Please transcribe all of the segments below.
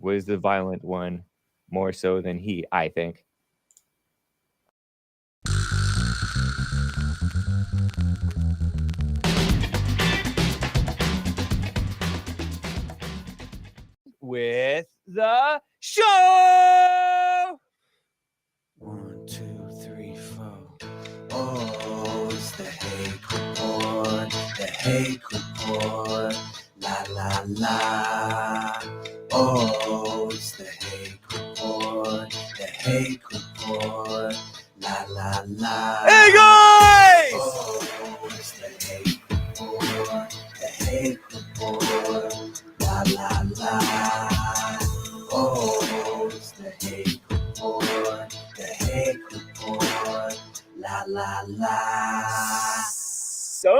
was the violent one, more so than he, I think. With the show! 1, 2, 3, 4. Oh, it's the Hake Report. The Hake Report. La la la. Oh, it's the Hake Report. The Hake Report. La la la. Hey guys! Oh, it's the Hake Report. The Hake Report. La la la. Oh, it's the Hake Report. The Hake Report. La la la. So,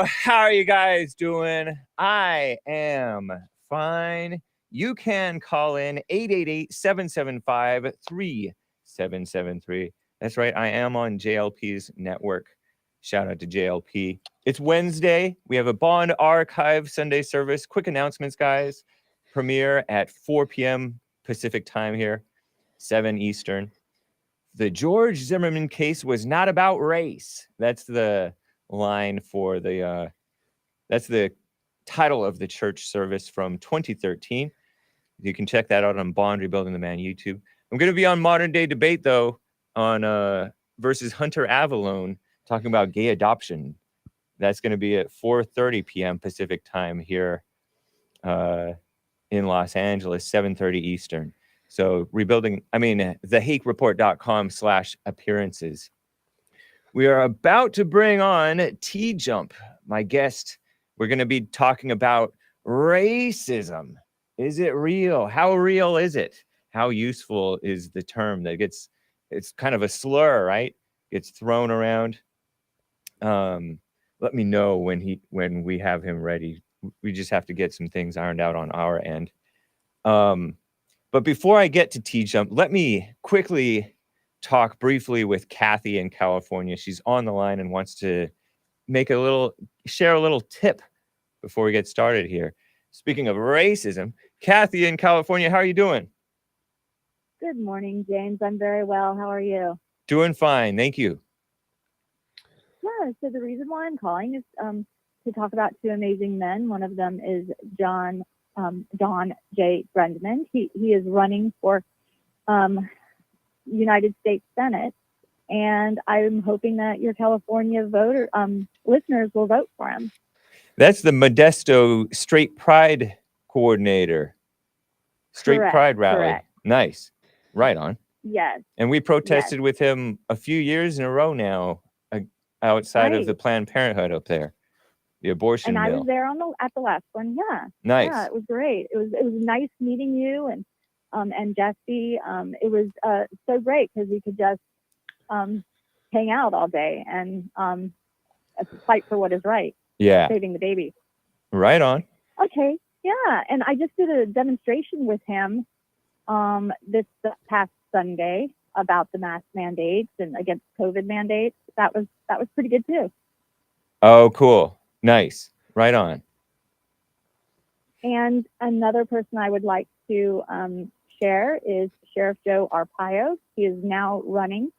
how are you guys doing? I am fine. You can call in 888-775-3773. That's right, I am on JLP's network. Shout out to JLP. It's Wednesday. We have a Bond Archive Sunday service. Quick announcements, guys. Premiere at 4 p.m. Pacific time here, 7 Eastern. The George Zimmerman case was not about race. That's the line for the, that's the title of the church service from 2013. You can check that out on Bond Rebuilding the Man YouTube. I'm going to be on Modern Day Debate, though, on versus Hunter Avallone, talking about gay adoption. That's going to be at 4:30 p.m. Pacific time here in Los Angeles, 7:30 Eastern. So thehakereport.com/appearances. We are about to bring on TJump, my guest. We're going to be talking about racism. Is it real? How real is it? How useful is the term that gets, it's kind of a slur, right? Gets thrown around. Let me know when we have him ready. We just have to get some things ironed out on our end. But before I get to TJump, let me quickly talk briefly with Kathy in California. She's on the line and wants to share a little tip before we get started here. Speaking of racism, Kathy in California, how are you doing? Good morning, James. I'm very well. How are you? Doing fine. Thank you. Yeah, so the reason why I'm calling is to talk about two amazing men. One of them is Don J. Brendman. He is running for United States Senate, and I'm hoping that your California listeners will vote for him. That's the Modesto Straight Pride coordinator. Straight Pride rally. Correct. Nice. Right on. Yes. And we protested with him a few years in a row now outside of the Planned Parenthood up there. The abortion bill. I was there at the last one. Yeah. Nice. Yeah, it was great. It was nice meeting you and Jesse. It was so great because we could just hang out all day and fight for what is right. Yeah. Saving the baby. Right on. Okay. Yeah. And I just did a demonstration with him this past Sunday about the mask mandates and against COVID mandates. That was pretty good too. Oh, cool. Nice. Right on. And another person I would like to share is Sheriff Joe Arpaio. He is now running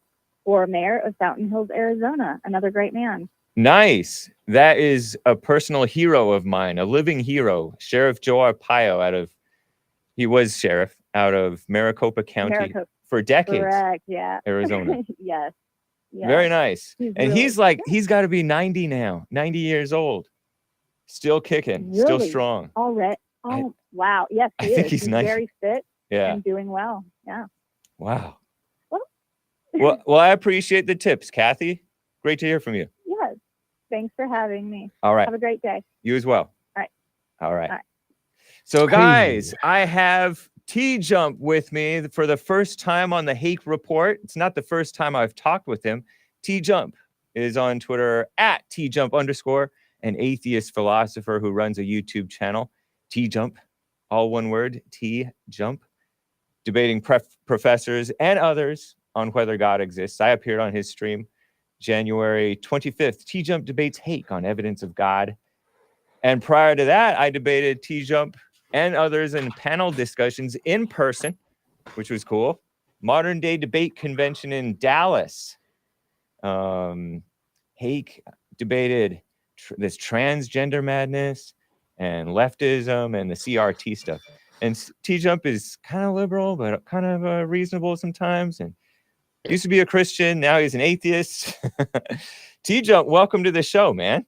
for mayor of Fountain Hills, Arizona. Another great man. Nice. That is a personal hero of mine, a living hero. Sheriff Joe Arpaio he was sheriff out of Maricopa County for decades. Correct, yeah. Arizona. Yes. Very nice. He's got to be 90 now, 90 years old. Still kicking, really? Still strong. Already. Oh, wow. Yes, he is. I think he's nice. Very fit and doing well. Yeah. Wow. Well, I appreciate the tips, Kathy. Great to hear from you. Yes. Thanks for having me. All right. Have a great day. You as well. All right. So, guys, I have TJump with me for the first time on the Hake Report. It's not the first time I've talked with him. TJump is on Twitter at TJump_, an atheist philosopher who runs a YouTube channel. TJump, all one word, TJump, debating professors and others on whether God exists. I appeared on his stream January 25th. TJump debates Hake on evidence of God. And prior to that, I debated TJump and others in panel discussions in person, which was cool. Modern Day Debate Convention in Dallas. Hake debated this transgender madness and leftism and the CRT stuff. And TJump is kind of liberal, but kind of reasonable sometimes. And used to be a Christian, now he's an atheist. TJump, welcome to the show, man.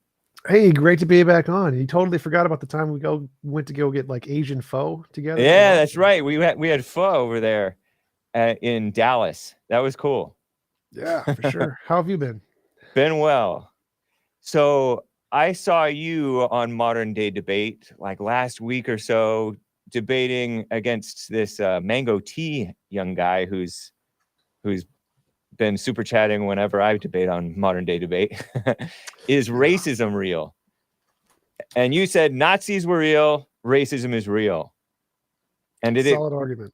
Hey, great to be back on. You totally forgot about the time we went to go get like Asian pho together. Yeah, that's right. We had pho over there in Dallas. That was cool. Yeah, for sure. How have you been? Been well. So I saw you on Modern Day Debate like last week or so, debating against this Mango Tea young guy who's been super chatting whenever I debate on Modern Day Debate. Is racism real? And you said Nazis were real, racism is real. And Solid argument.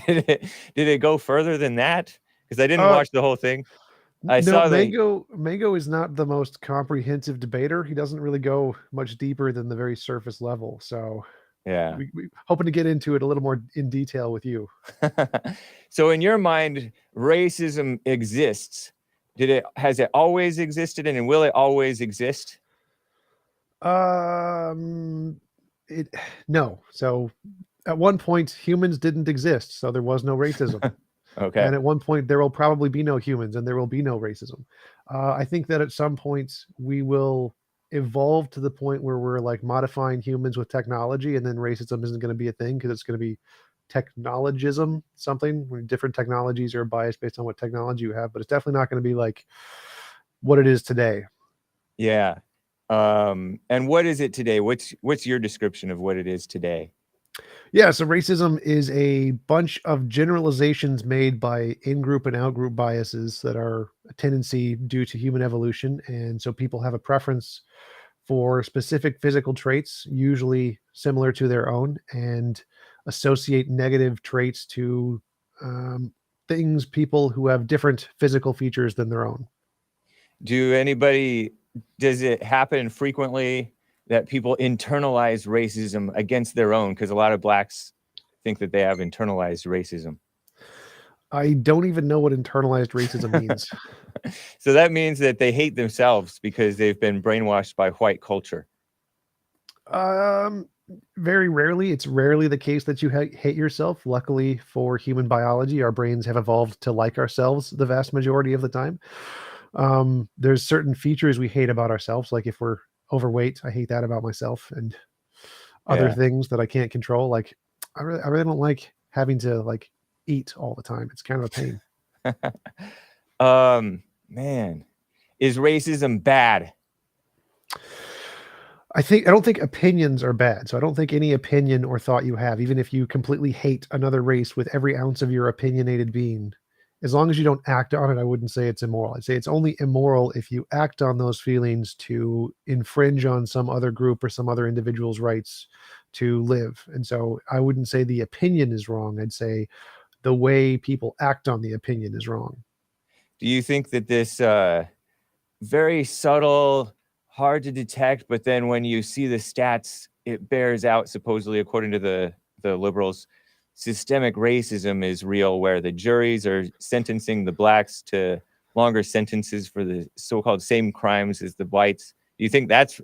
did it go further than that? Because I didn't watch the whole thing. I saw Mango is not the most comprehensive debater. He doesn't really go much deeper than the very surface level. So yeah, we hoping to get into it a little more in detail with you. So in your mind, racism exists. Has it always existed, and will it always exist? No. So at one point, humans didn't exist, so there was no racism. Okay. And at one point, there will probably be no humans, and there will be no racism. I think that at some point we will evolve to the point where we're like modifying humans with technology, and then racism isn't going to be a thing because it's going to be technologism, something where different technologies are biased based on what technology you have. But it's definitely not going to be like what it is today. Yeah. And what is it today? What's your description of what it is today? Yeah, so racism is a bunch of generalizations made by in-group and out-group biases that are a tendency due to human evolution. And so people have a preference for specific physical traits, usually similar to their own, and associate negative traits to people who have different physical features than their own. Does it happen frequently that people internalize racism against their own? Because a lot of blacks think that they have internalized racism. I don't even know what internalized racism means. So that means that they hate themselves because they've been brainwashed by white culture. Very rarely. It's rarely the case that you hate yourself. Luckily for human biology, our brains have evolved to like ourselves the vast majority of the time. There's certain features we hate about ourselves. Like if we're overweight, I hate that about myself, and other things that I can't control. Like I really don't like having to like eat all the time. It's kind of a pain. Man, is racism bad? I don't think opinions are bad. So I don't think any opinion or thought you have, even if you completely hate another race with every ounce of your opinionated being, as long as you don't act on it, I wouldn't say it's immoral. I'd say it's only immoral if you act on those feelings to infringe on some other group or some other individual's rights to live. And so I wouldn't say the opinion is wrong. I'd say the way people act on the opinion is wrong. Do you think that this very subtle, hard to detect, but then when you see the stats, it bears out, supposedly, according to the liberals, systemic racism is real, where the juries are sentencing the blacks to longer sentences for the so-called same crimes as the whites? Do you think that's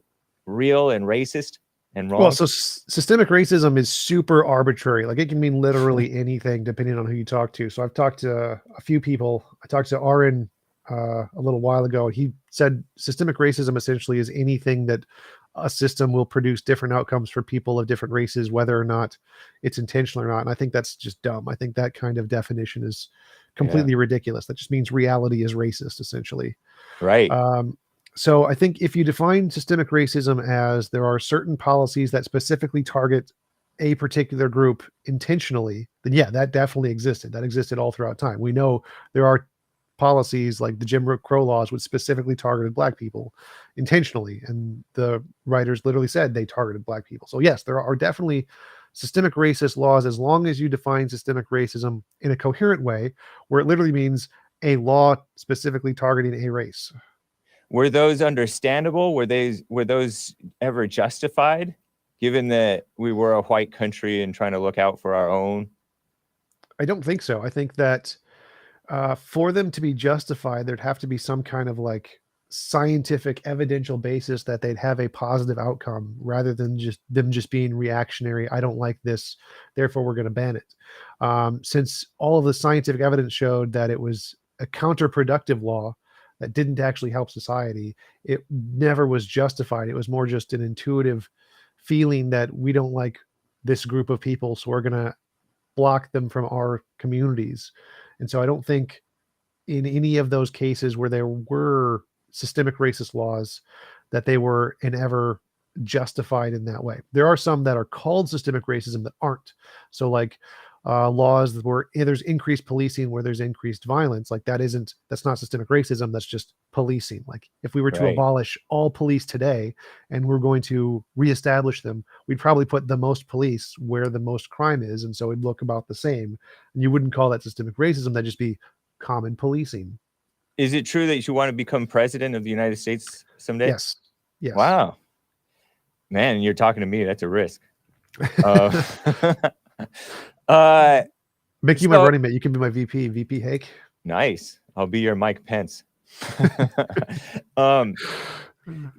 real and racist and wrong? Well, so systemic racism is super arbitrary. Like it can mean literally anything depending on who you talk to. So I've talked to a few people. I talked to Aaron a little while ago. He said systemic racism essentially is anything that a system will produce different outcomes for people of different races, whether or not it's intentional or not. And I think that's just dumb. I think that kind of definition is completely ridiculous. That just means reality is racist, essentially. Right. So I think if you define systemic racism as there are certain policies that specifically target a particular group intentionally, then yeah, that definitely existed. That existed all throughout time. We know there are policies like the Jim Crow laws which specifically targeted black people intentionally, and the writers literally said they targeted black people. So yes, there are definitely systemic racist laws, as long as you define systemic racism in a coherent way where it literally means a law specifically targeting a race. Were those understandable? Were those ever justified? given that we were a white country and trying to look out for our own? I don't think so. I think that for them to be justified, there'd have to be some kind of like scientific evidential basis that they'd have a positive outcome rather than just them just being reactionary. I don't like this, therefore we're going to ban it. Since all of the scientific evidence showed that it was a counterproductive law that didn't actually help society, it never was justified. It was more just an intuitive feeling that we don't like this group of people, so we're going to block them from our communities. And so I don't think in any of those cases where there were systemic racist laws that they were in ever justified in that way. There are some that are called systemic racism that aren't. So like laws where there's increased policing, where there's increased violence, like that's not systemic racism. That's just policing. Like if we were to Right. abolish all police today and we're going to reestablish them, we'd probably put the most police where the most crime is. And so it'd look about the same. And you wouldn't call that systemic racism. That'd just be common policing. Is it true that you want to become president of the United States someday? Yes. Yes. Wow. Man, you're talking to me. That's a risk. Make you my running mate. You can be my VP Hake. Nice. I'll be your Mike Pence. But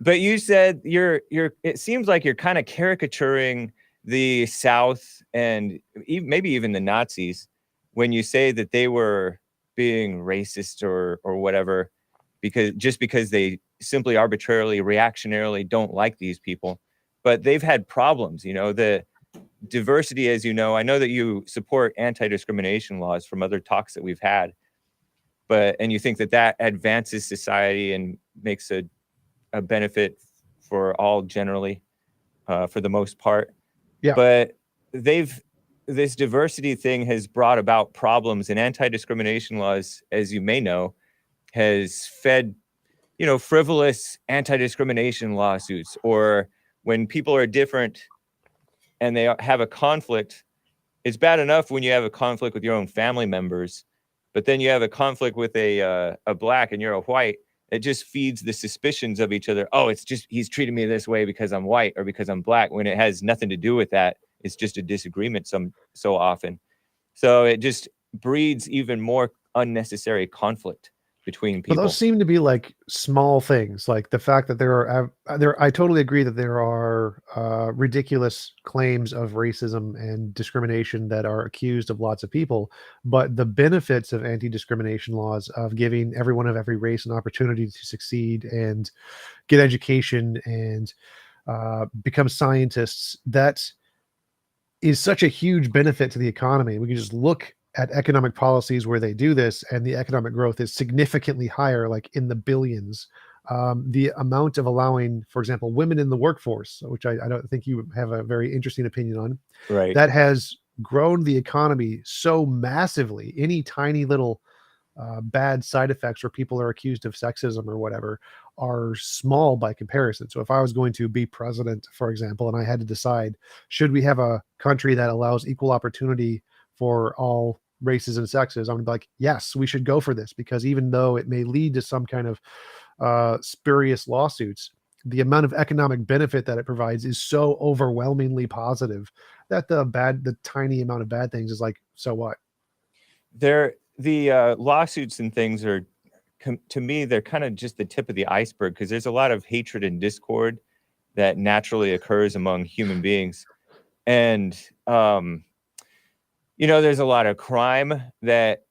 you said it seems like you're kind of caricaturing the South and maybe even the Nazis when you say that they were being racist or whatever, because they simply arbitrarily, reactionarily don't like these people. But they've had problems, the diversity, as you know. I know that you support anti-discrimination laws from other talks that we've had, and you think that advances society and makes a benefit for all generally, for the most part. Yeah. But this diversity thing has brought about problems, and anti-discrimination laws, as you may know, has fed, frivolous anti-discrimination lawsuits, or when people are different and they have a conflict. It's bad enough when you have a conflict with your own family members, but then you have a conflict with a black and you're a white. It just feeds the suspicions of each other. Oh, it's just he's treating me this way because I'm white or because I'm black, when it has nothing to do with that. It's just a disagreement so often. So it just breeds even more unnecessary conflict between people. But those seem to be like small things, like the fact that I totally agree that there are ridiculous claims of racism and discrimination that are accused of lots of people. But the benefits of anti-discrimination laws, of giving everyone of every race an opportunity to succeed and get education and become scientists, that is such a huge benefit to the economy. We can just look at economic policies where they do this, and the economic growth is significantly higher, like in the billions. The amount of allowing, for example, women in the workforce, which I don't think you have a very interesting opinion on, right? That has grown the economy so massively. Any tiny little bad side effects where people are accused of sexism or whatever are small by comparison. So if I was going to be president, for example, and I had to decide, should we have a country that allows equal opportunity for all races and sexes, I'm gonna be like, yes, we should go for this, because even though it may lead to some kind of spurious lawsuits, the amount of economic benefit that it provides is so overwhelmingly positive that the tiny amount of bad things is like, so what? The lawsuits and things are, to me, they're kind of just the tip of the iceberg, because there's a lot of hatred and discord that naturally occurs among human beings. And, there's a lot of crime that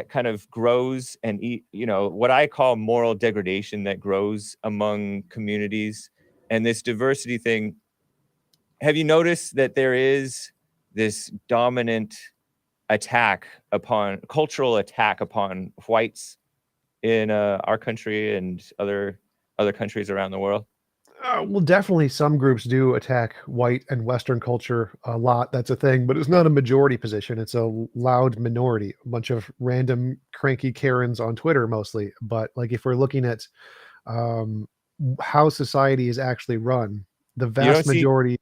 kind of grows, and, what I call moral degradation that grows among communities. And this diversity thing, have you noticed that there is this dominant cultural attack upon whites in our country and other countries around the world? Well, definitely some groups do attack white and Western culture a lot. That's a thing, but it's not a majority position. It's a loud minority, a bunch of random cranky Karens on Twitter mostly. But like, if we're looking at how society is actually run, the vast majority.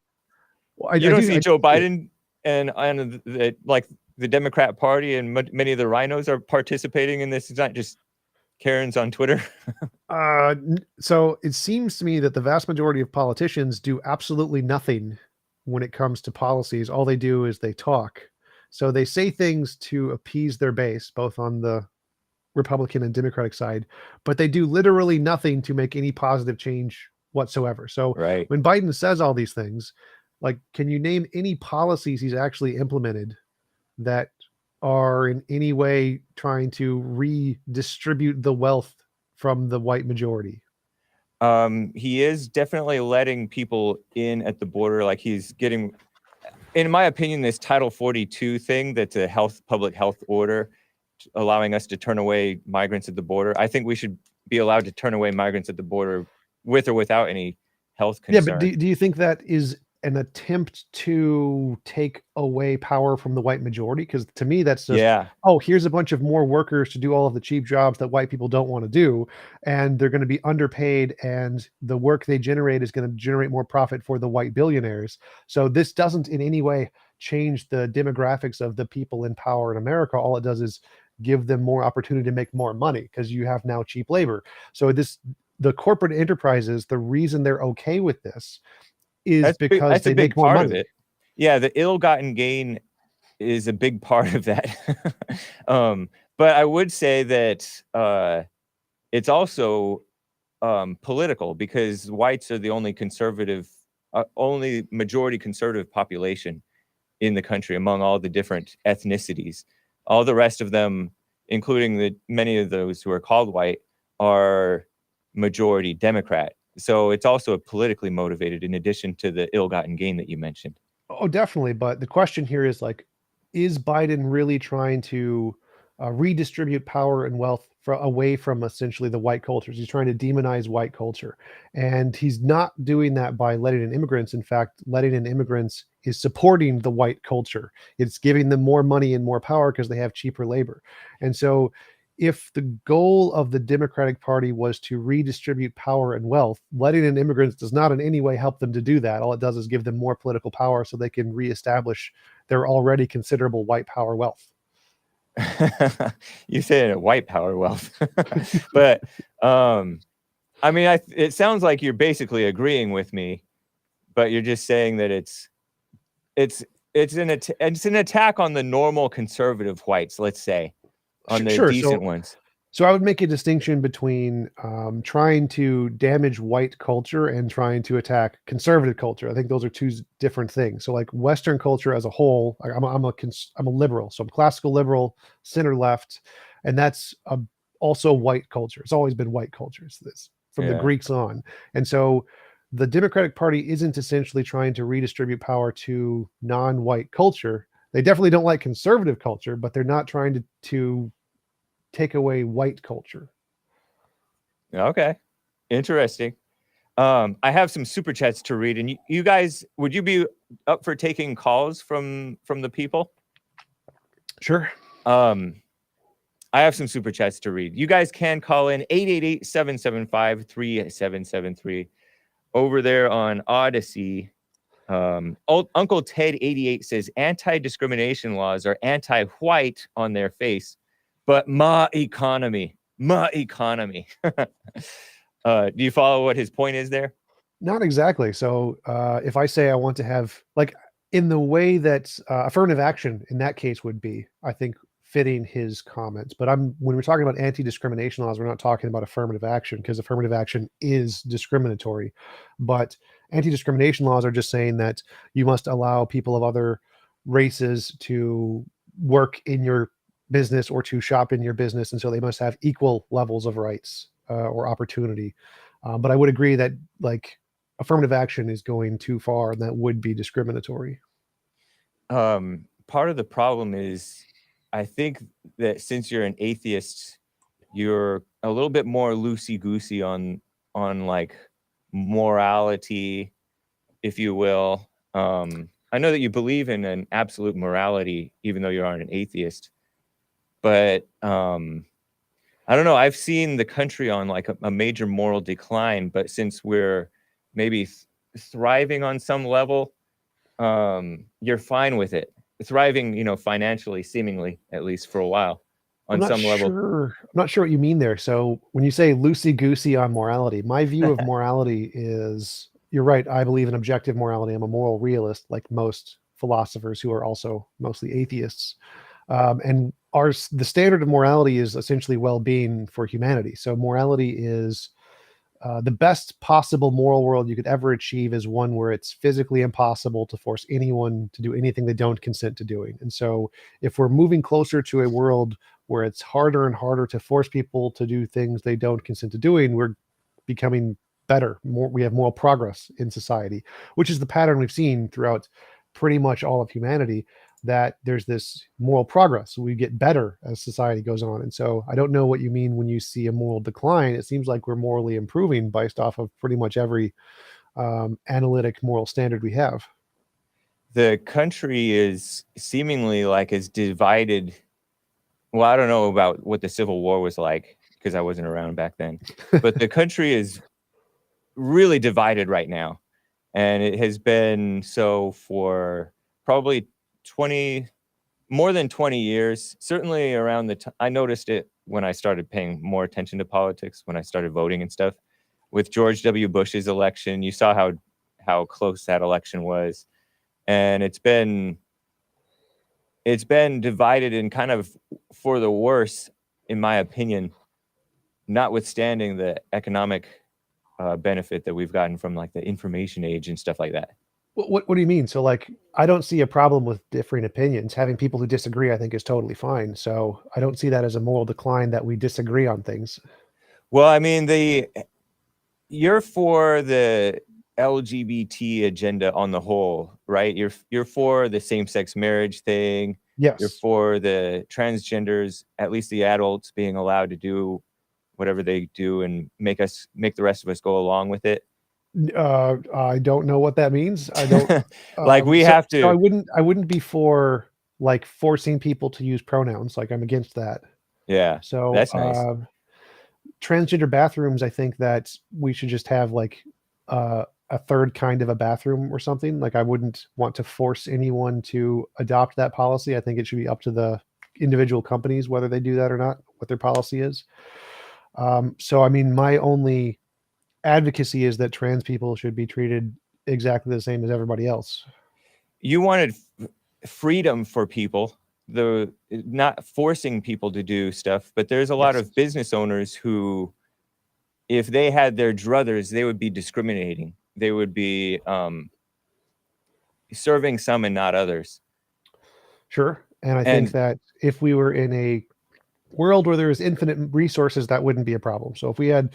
You don't see Joe Biden and the Democrat Party and many of the rhinos are participating in this. It's not just Karens on Twitter. So it seems to me that the vast majority of politicians do absolutely nothing when it comes to policies, all they do is they talk. So they say things to appease their base, both on the Republican and Democratic side, but they do literally nothing to make any positive change whatsoever. So Right. when Biden says all these things, like, can you name any policies he's actually implemented that are in any way trying to redistribute the wealth from the white majority? He is definitely letting people in at the border. Like he's getting, in my opinion, this Title 42 thing that's a public health order allowing us to turn away migrants at the border. I think we should be allowed to turn away migrants at the border with or without any health Yeah, concern. but do you think that is an attempt to take away power from the white majority? Because to me, that's just, Yeah. oh, here's a bunch of more workers to do all of the cheap jobs that white people don't want to do, and they're going to be underpaid, and the work they generate is going to generate more profit for the white billionaires. So this doesn't in any way change the demographics of the people in power in America. All it does is give them more opportunity to make more money because you have now cheap labor. So the corporate enterprises, the reason they're okay with this is because That's a they big make more part of money. it. Yeah, the ill-gotten gain is a big part of that. But I would say that it's also political because whites are the only only majority conservative population in the country among all the different ethnicities. All the rest of them, including many of those who are called white, are majority Democrat. So it's also politically motivated in addition to the ill-gotten gain that you mentioned. Oh, definitely. But the question here is like, is Biden really trying to redistribute power and wealth away from essentially the white cultures? He's trying to demonize white culture. And he's not doing that by letting in immigrants. In fact, letting in immigrants is supporting the white culture. It's giving them more money and more power because they have cheaper labor. And so if the goal of the Democratic Party was to redistribute power and wealth, letting in immigrants does not in any way help them to do that. All it does is give them more political power so they can reestablish their already considerable white power wealth. You say it, white power wealth. But I mean, it sounds like you're basically agreeing with me, but you're just saying that it's an attack on the normal conservative whites, let's say, on the Sure. decent ones. So I would make a distinction between trying to damage white culture and trying to attack conservative culture. I think those are two different things. So like Western culture as a whole, I'm a liberal, so I'm classical liberal, center left, and that's also white culture. It's always been white culture. It's this from the Greeks on, and so the Democratic Party isn't essentially trying to redistribute power to non-white culture. They definitely don't like conservative culture, but they're not trying to take away white culture. Okay, interesting. I have some super chats to read, and you guys, would you be up for taking calls from the people? Sure. I have some super chats to read. You guys can call in 888-775-3773 over there on Odyssey. Uncle Ted 88 says anti-discrimination laws are anti-white on their face, but my economy. Do you follow what his point is there? Not exactly. So if I say I want to have, like, in the way that affirmative action in that case would be, I think, fitting his comments. But when we're talking about anti-discrimination laws, we're not talking about affirmative action because affirmative action is discriminatory. But anti-discrimination laws are just saying that you must allow people of other races to work in your business or to shop in your business, and so they must have equal levels of rights or opportunity. But I would agree that like affirmative action is going too far, and that would be discriminatory. Part of the problem is, I think that since you're an atheist, you're a little bit more loosey-goosey on like morality, if you will. I know that you believe in an absolute morality, even though you aren't an atheist. But I don't know. I've seen the country on like a major moral decline, but since we're maybe thriving on some level, you're fine with it. Thriving, financially, seemingly, at least for a while, on some level. I'm not sure what you mean there. So when you say loosey-goosey on morality, my view of morality is you're right. I believe in objective morality. I'm a moral realist, like most philosophers who are also mostly atheists. And the standard of morality is essentially well-being for humanity. So morality is the best possible moral world you could ever achieve is one where it's physically impossible to force anyone to do anything they don't consent to doing. And so if we're moving closer to a world where it's harder and harder to force people to do things they don't consent to doing, we're becoming better. We have moral progress in society, which is the pattern we've seen throughout pretty much all of humanity, that there's this moral progress. We get better as society goes on. And so I don't know what you mean when you see a moral decline. It seems like we're morally improving based off of pretty much every analytic moral standard we have. The country is seemingly like as divided. Well, I don't know about what the Civil War was like because I wasn't around back then, but the country is really divided right now. And it has been so for probably more than 20 years, certainly around the time. I noticed it when I started paying more attention to politics, when I started voting and stuff. With George W. Bush's election, you saw how close that election was. And it's been divided and kind of for the worse, in my opinion, notwithstanding the economic benefit that we've gotten from like the information age and stuff like that. What do you mean? So like, I don't see a problem with differing opinions. Having people who disagree, I think, is totally fine. So I don't see that as a moral decline that we disagree on things. Well, I mean, you're for the LGBT agenda on the whole, right? You're for the same-sex marriage thing. Yes. You're for the transgenders, at least the adults, being allowed to do whatever they do and make the rest of us go along with it. I don't know what that means. I don't like we have to. So I wouldn't be for like forcing people to use pronouns. Like I'm against that. Yeah. So that's nice. Transgender bathrooms, I think that we should just have like a third kind of a bathroom or something. Like I wouldn't want to force anyone to adopt that policy. I think it should be up to the individual companies whether they do that or not, what their policy is. So I mean, my only advocacy is that trans people should be treated exactly the same as everybody else. You wanted freedom for people, not forcing people to do stuff, but there's a lot of business owners who, if they had their druthers, they would be discriminating. They would be serving some and not others. Sure. And I think that if we were in a world where there is infinite resources, that wouldn't be a problem. So if we had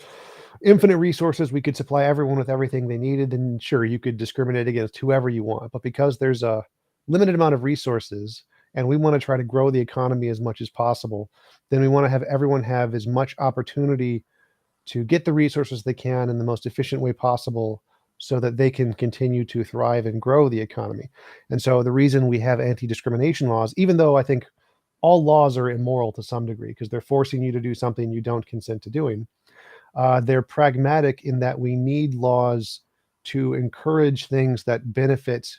infinite resources, we could supply everyone with everything they needed, then sure, you could discriminate against whoever you want. But because there's a limited amount of resources and we want to try to grow the economy as much as possible, then we want to have everyone have as much opportunity to get the resources they can in the most efficient way possible so that they can continue to thrive and grow the economy. And so the reason we have anti-discrimination laws, even though I think all laws are immoral to some degree because they're forcing you to do something you don't consent to doing, they're pragmatic in that we need laws to encourage things that benefit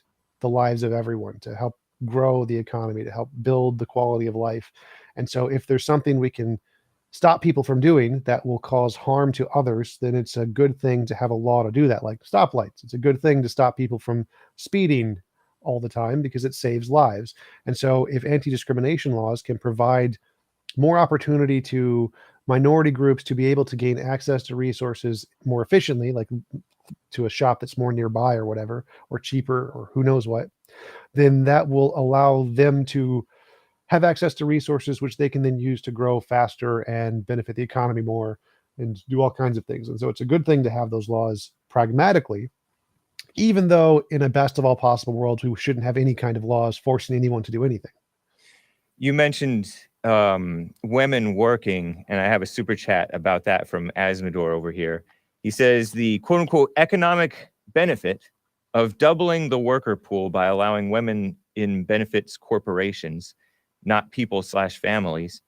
the lives of everyone, to help grow the economy, to help build the quality of life. And so if there's something we can stop people from doing that will cause harm to others, then it's a good thing to have a law to do that, like stoplights. It's a good thing to stop people from speeding all the time because it saves lives. And so if anti-discrimination laws can provide more opportunity to minority groups to be able to gain access to resources more efficiently, like to a shop that's more nearby or whatever, or cheaper, or who knows what, then that will allow them to have access to resources which they can then use to grow faster and benefit the economy more and do all kinds of things. And so it's a good thing to have those laws pragmatically, even though in a best of all possible worlds, we shouldn't have any kind of laws forcing anyone to do anything. You mentioned women working, and I have a super chat about that from Asmodor over here. He says the quote unquote economic benefit of doubling the worker pool by allowing women in benefits corporations, not people/families,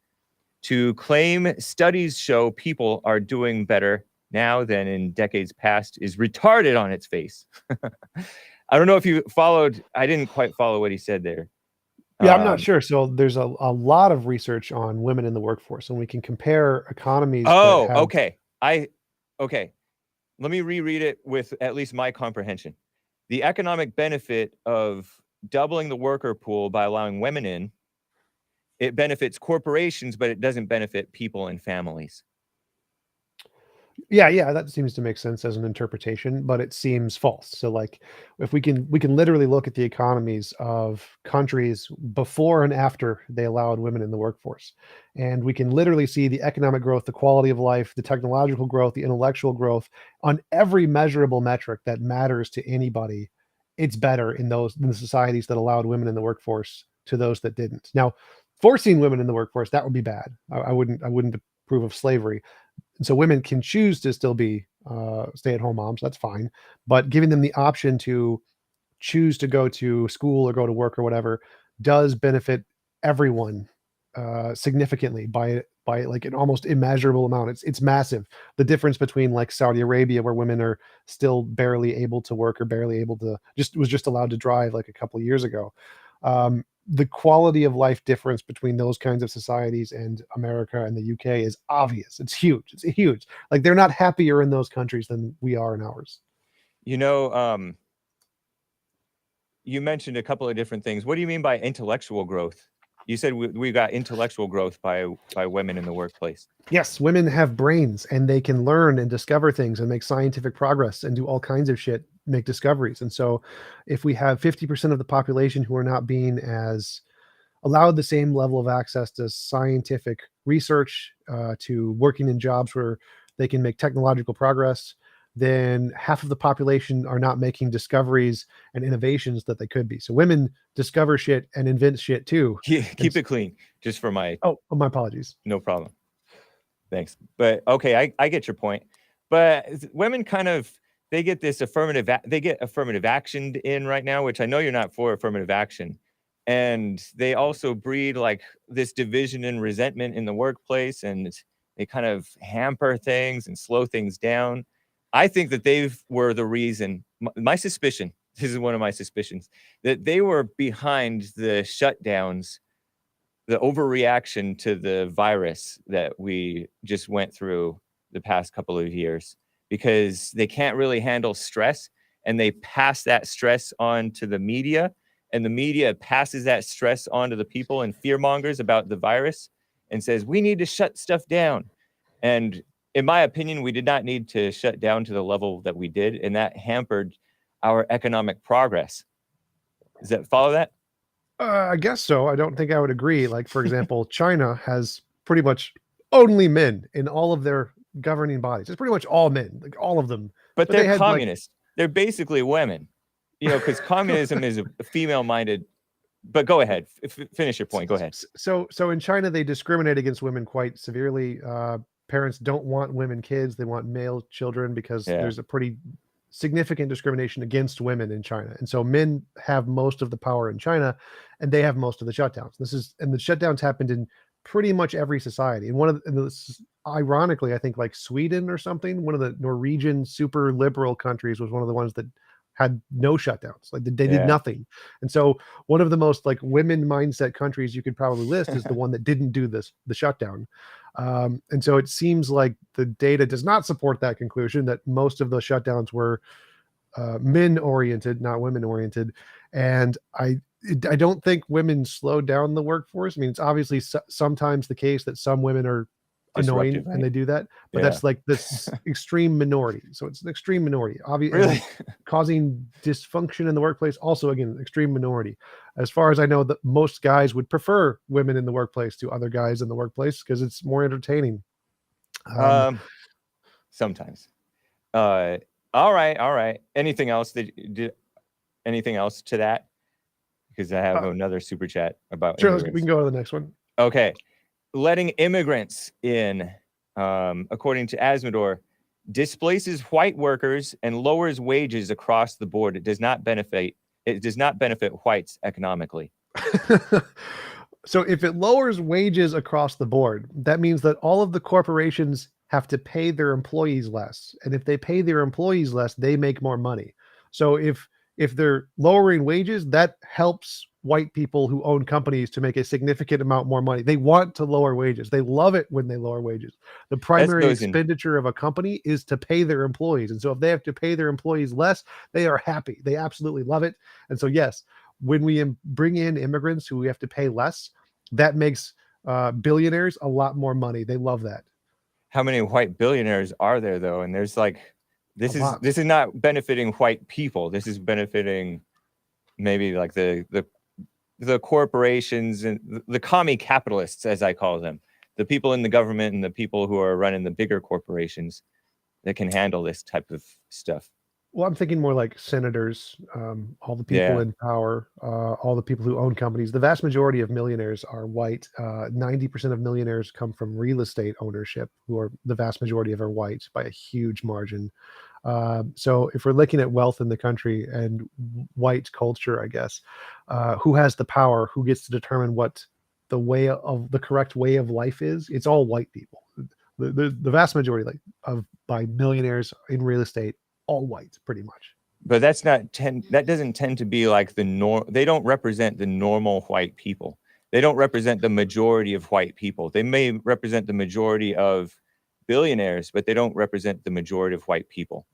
to claim studies show people are doing better now than in decades past is retarded on its face. I don't know if you followed. I didn't quite follow what he said there. Yeah, I'm not sure. So there's a lot of research on women in the workforce, and we can compare economies. Oh, okay. Okay. Let me reread it with at least my comprehension. The economic benefit of doubling the worker pool by allowing women in, it benefits corporations, but it doesn't benefit people and families. Yeah, that seems to make sense as an interpretation, but it seems false. So like if we can literally look at the economies of countries before and after they allowed women in the workforce. And we can literally see the economic growth, the quality of life, the technological growth, the intellectual growth on every measurable metric that matters to anybody. It's better in the societies that allowed women in the workforce to those that didn't. Now, forcing women in the workforce, that would be bad. I wouldn't approve of slavery. And so women can choose to still be stay-at-home moms. That's fine. But giving them the option to choose to go to school or go to work or whatever does benefit everyone significantly by like an almost immeasurable amount. It's massive. The difference between like Saudi Arabia, where women are still barely able to work or barely able to just allowed to drive like a couple of years ago. The quality of life difference between those kinds of societies and America and the UK is obvious. It's huge. It's huge. Like they're not happier in those countries than we are in ours. You know, you mentioned a couple of different things. What do you mean by intellectual growth? You said we got intellectual growth by women in the workplace. Yes, women have brains and they can learn and discover things and make scientific progress and do all kinds of shit, make discoveries. And so if we have 50% of the population who are not being as allowed the same level of access to scientific research, to working in jobs where they can make technological progress, then half of the population are not making discoveries and innovations that they could be. So women discover shit and invent shit too. Keep it clean, just for my... Oh, my apologies. No problem. Thanks. But okay, I get your point. But women kind of, they get affirmative action in right now, which I know you're not for affirmative action. And they also breed like this division and resentment in the workplace, and they kind of hamper things and slow things down. I think that they were the reason, my suspicion, this is one of my suspicions, that they were behind the shutdowns, the overreaction to the virus that we just went through the past couple of years, because they can't really handle stress, and they pass that stress on to the media, and the media passes that stress on to the people and fear mongers about the virus and says, we need to shut stuff down. And in my opinion, we did not need to shut down to the level that we did, and that hampered our economic progress. Does that follow that? I guess so. I don't think I would agree. Like, for example, China has pretty much only men in all of their governing bodies. It's pretty much all men, like all of them. But they're communists. They're basically women, you know, because communism is a female-minded. But go ahead, finish your point. Go ahead. So in China, they discriminate against women quite severely. Parents don't want women kids; they want male children because there's a pretty significant discrimination against women in China. And so men have most of the power in China, and they have most of the shutdowns. And the shutdowns happened in pretty much every society. And this, ironically, I think like Sweden or something, one of the Norwegian super liberal countries, was one of the ones that had no shutdowns. Like they did nothing. And so one of the most like women mindset countries you could probably list is the one that didn't do the shutdown. And so it seems like the data does not support that conclusion, that most of the shutdowns were men oriented, not women oriented. And I don't think women slowed down the workforce. I mean, it's obviously sometimes the case that some women are annoying and they do that, but that's like this extreme minority. So it's an extreme minority, obviously, really? Causing dysfunction in the workplace. Also, again, extreme minority. As far as I know, that most guys would prefer women in the workplace to other guys in the workplace because it's more entertaining. Sometimes. All right. Anything else anything else to that? Because I have another super chat about. Sure, we can go to the next one. Okay. Letting immigrants in, according to Asmodor, displaces white workers and lowers wages across the board. It does not benefit whites economically. So if it lowers wages across the board, that means that all of the corporations have to pay their employees less. And if they pay their employees less, they make more money. So if if they're lowering wages, that helps white people who own companies to make a significant amount more money. They want to lower wages. They love it when they lower wages. The primary goes in- expenditure of a company is to pay their employees. And so if they have to pay their employees less, they are happy. They absolutely love it. And so, yes, when we bring in immigrants who we have to pay less, that makes billionaires a lot more money. They love that. How many white billionaires are there though? And there's like, this lot. is not benefiting white people. This is benefiting maybe like the corporations and the commie capitalists, as I call them, the people in the government and the people who are running the bigger corporations that can handle this type of stuff. Well, I'm thinking more like senators, all the people Yeah. in power, all the people who own companies. The vast majority of millionaires are white. 90% of millionaires come from real estate ownership, who are the vast majority of are white by a huge margin. So if we're looking at wealth in the country and white culture, I guess, who has the power, who gets to determine what the correct way of life is, it's all white people. The vast majority by millionaires in real estate, all white pretty much. But that doesn't tend to be like they don't represent the normal white people. They don't represent the majority of white people. They may represent the majority of billionaires, but they don't represent the majority of white people.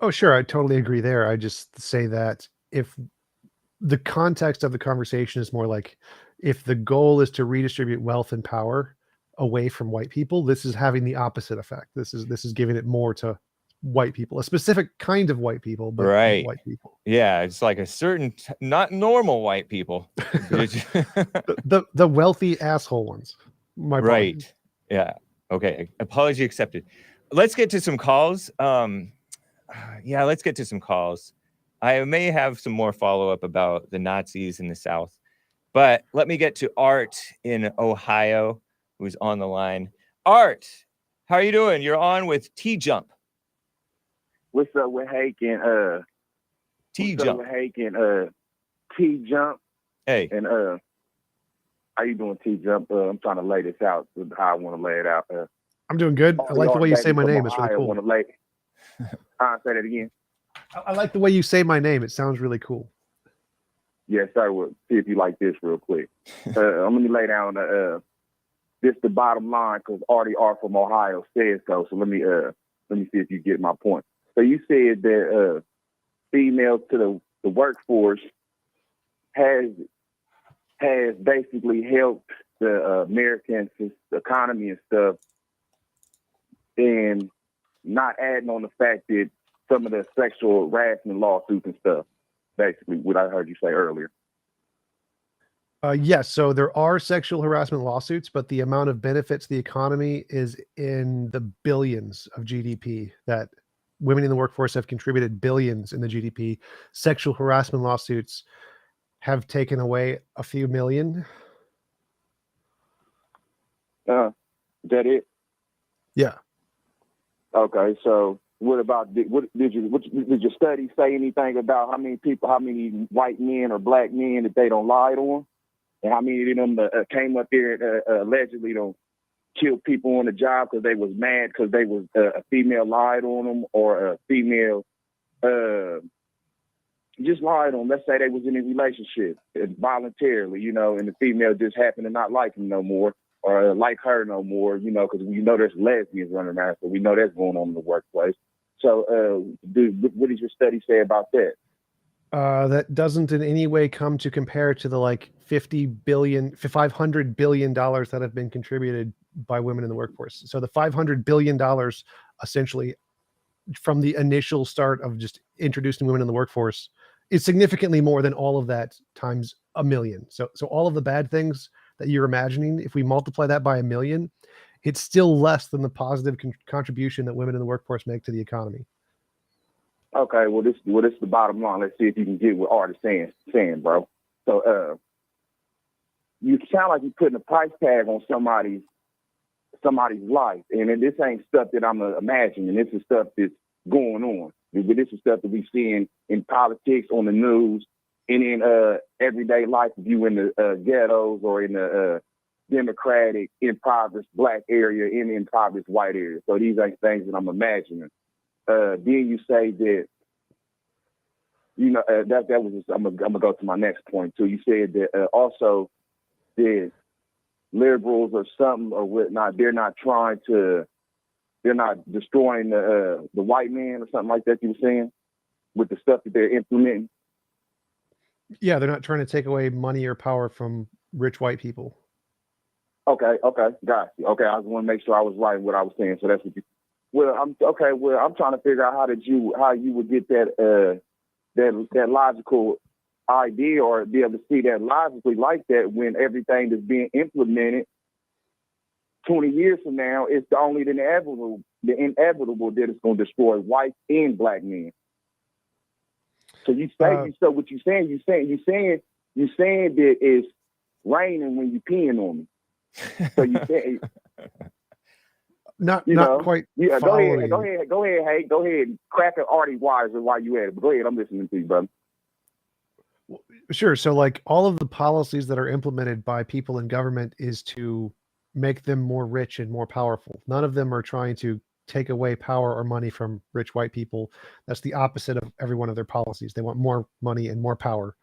Oh, sure. I totally agree there. I just say that if the context of the conversation is more like, if the goal is to redistribute wealth and power away from white people, this is having the opposite effect. This is giving it more to white people, a specific kind of white people, but Right. white people. Yeah, it's like a certain not normal white people. the wealthy asshole ones. My right. apologies. Yeah. Okay. Apology accepted. Let's get to some calls. Yeah, let's get to some calls. I may have some more follow-up about the Nazis in the South, but let me get to Art in Ohio, who's on the line. Art, how are you doing? You're on with TJump. What's up with Hake and TJump. What's up with Hake and TJump? Hey. And how you doing, TJump? I'm trying to lay this out how I want to lay it out. I'm doing good. I like the way you say my name. It's really cool. Say that again. I like the way you say my name. It sounds really cool. Yeah, start with see if you like this real quick. Let me lay down this the bottom line because Artie R from Ohio says so. So let me see if you get my point. So you said that females to the workforce has basically helped the American economy and stuff, and not adding on the fact that some of the sexual harassment lawsuits and stuff, basically what I heard you say earlier. Yes, so there are sexual harassment lawsuits, but the amount of benefits to the economy is in the billions of GDP that women in the workforce have contributed billions in the GDP. Sexual harassment lawsuits have taken away a few million. Is that it? Yeah. Okay, so what about did your study say anything about how many white men or black men that they don't lie on, and how many of them came up there and allegedly don't kill people on the job because they was mad because they was a female lied on them, or a female just lied on them. Let's say they was in a relationship voluntarily, and the female just happened to not like him no more, or like her no more, because there's lesbians running around, so we know that's going on in the workplace. So what does your study say about that? That doesn't in any way come to compare to the $500 billion that have been contributed by women in the workforce. So the $500 billion essentially from the initial start of just introducing women in the workforce is significantly more than all of that times a million. So all of the bad things that you're imagining, if we multiply that by a million, it's still less than the positive contribution that women in the workforce make to the economy. Okay, well, this is the bottom line. Let's see if you can get what Art is saying, bro. So, you sound like you're putting a price tag on somebody's life, and this ain't stuff that I'm imagining. This is stuff that's going on. This is stuff that we seeing in politics, on the news, and in everyday life. If you in the ghettos or in the democratic, impoverished black area, in the impoverished white area. So these ain't things that I'm imagining. Then you say that that was just, I'm gonna go to my next point too. You said that also that liberals or something or whatnot, they're not destroying the white man or something like that. You were saying with the stuff that they're implementing. Yeah, they're not trying to take away money or power from rich white people. Okay, got you. Okay, I just want to make sure I was right in what I was saying. So that's what you. Well, I'm trying to figure out how you would get that logical idea or be able to see that logically like that when everything that's being implemented 20 years from now is only the inevitable that it's going to destroy white and black men. So you say so what you saying that it's raining when you peeing on me. So you say not quite. Yeah, go ahead, Hake. Go ahead and crack an Artie wires while you at it. But go ahead, I'm listening to you, brother. Sure. So like all of the policies that are implemented by people in government is to make them more rich and more powerful. None of them are trying to take away power or money from rich white people. That's the opposite of every one of their policies. They want more money and more power.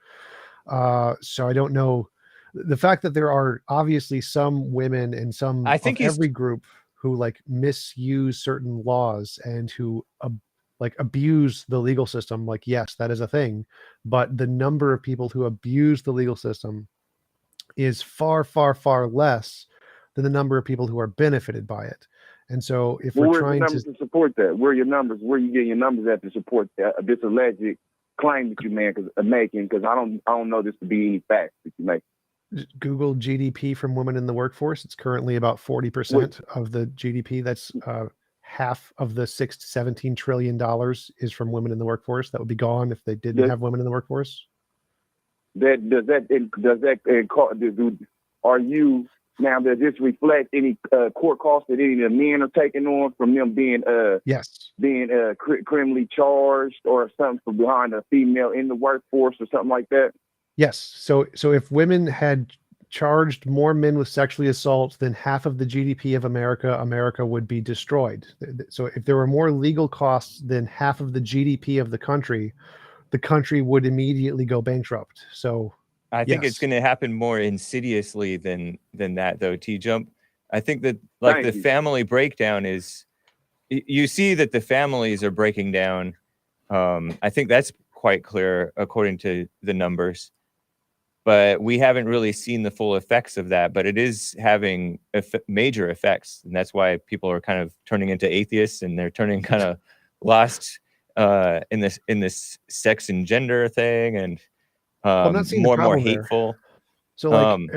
So I don't know. The fact that there are obviously some women and some I think of every group who like misuse certain laws and who like abuse the legal system, like, yes, that is a thing. But the number of people who abuse the legal system is far, far, far less than the number of people who are benefited by it. And so if we're trying to support that, where are your numbers? Where are you getting your numbers at to support this alleged claim that you are making? Because I don't know this to be any facts that you make. Google GDP from women in the workforce. It's currently about 40% of the GDP. That's half of the $6 to $17 trillion is from women in the workforce. That would be gone if they didn't have women in the workforce. Does this reflect any court costs that any of the men are taking on from them being criminally charged or something from behind a female in the workforce or something like that? Yes. So if women had charged more men with sexually assault than half of the GDP of America would be destroyed. So if there were more legal costs than half of the GDP of the country would immediately go bankrupt. So I think it's going to happen more insidiously than that, though, TJump. I think that the family breakdown is, you see that the families are breaking down. I think that's quite clear according to the numbers. But we haven't really seen the full effects of that. But it is having major effects, and that's why people are kind of turning into atheists, and they're turning kind of lost in this sex and gender thing, and more and more hateful. There. So like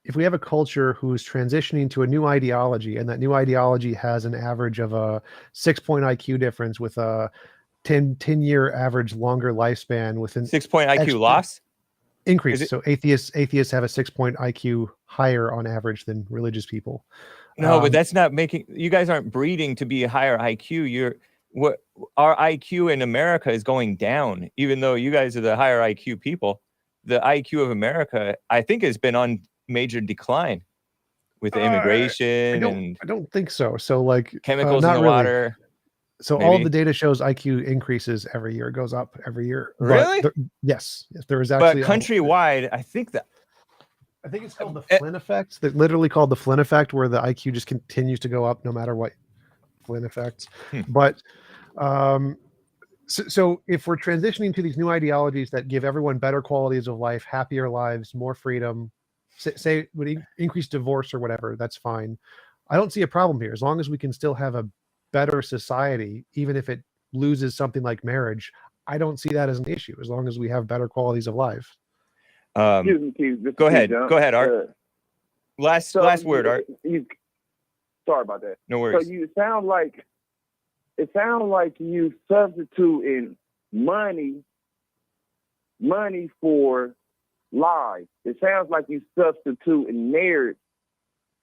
if we have a culture who's transitioning to a new ideology, and that new ideology has an average of a 6-point IQ difference with a 10-year average longer lifespan with an 6-point IQ loss increase. So atheists have a 6-point IQ higher on average than religious people. No, but that's not making, you guys aren't breeding to be a higher IQ. Our IQ in America is going down, even though you guys are the higher IQ people. The IQ of America, I think, has been on major decline with the immigration I don't think so. So like chemicals in the water. So maybe. All of the data shows IQ increases every year, goes up every year. Really? Yes, there is actually. But countrywide, I think it's called the Flynn effect. They're literally called the Flynn effect, where the IQ just continues to go up no matter what. Flynn effects. But so if we're transitioning to these new ideologies that give everyone better qualities of life, happier lives, more freedom, say would increase divorce or whatever, that's fine. I don't see a problem here as long as we can still have a better society, even if it loses something like marriage. I don't see that as an issue as long as we have better qualities of life. Go ahead, Art. Last word, Art. Sorry about that. No worries. So it sounds like you substituting money for lives. It sounds like you substituting marriage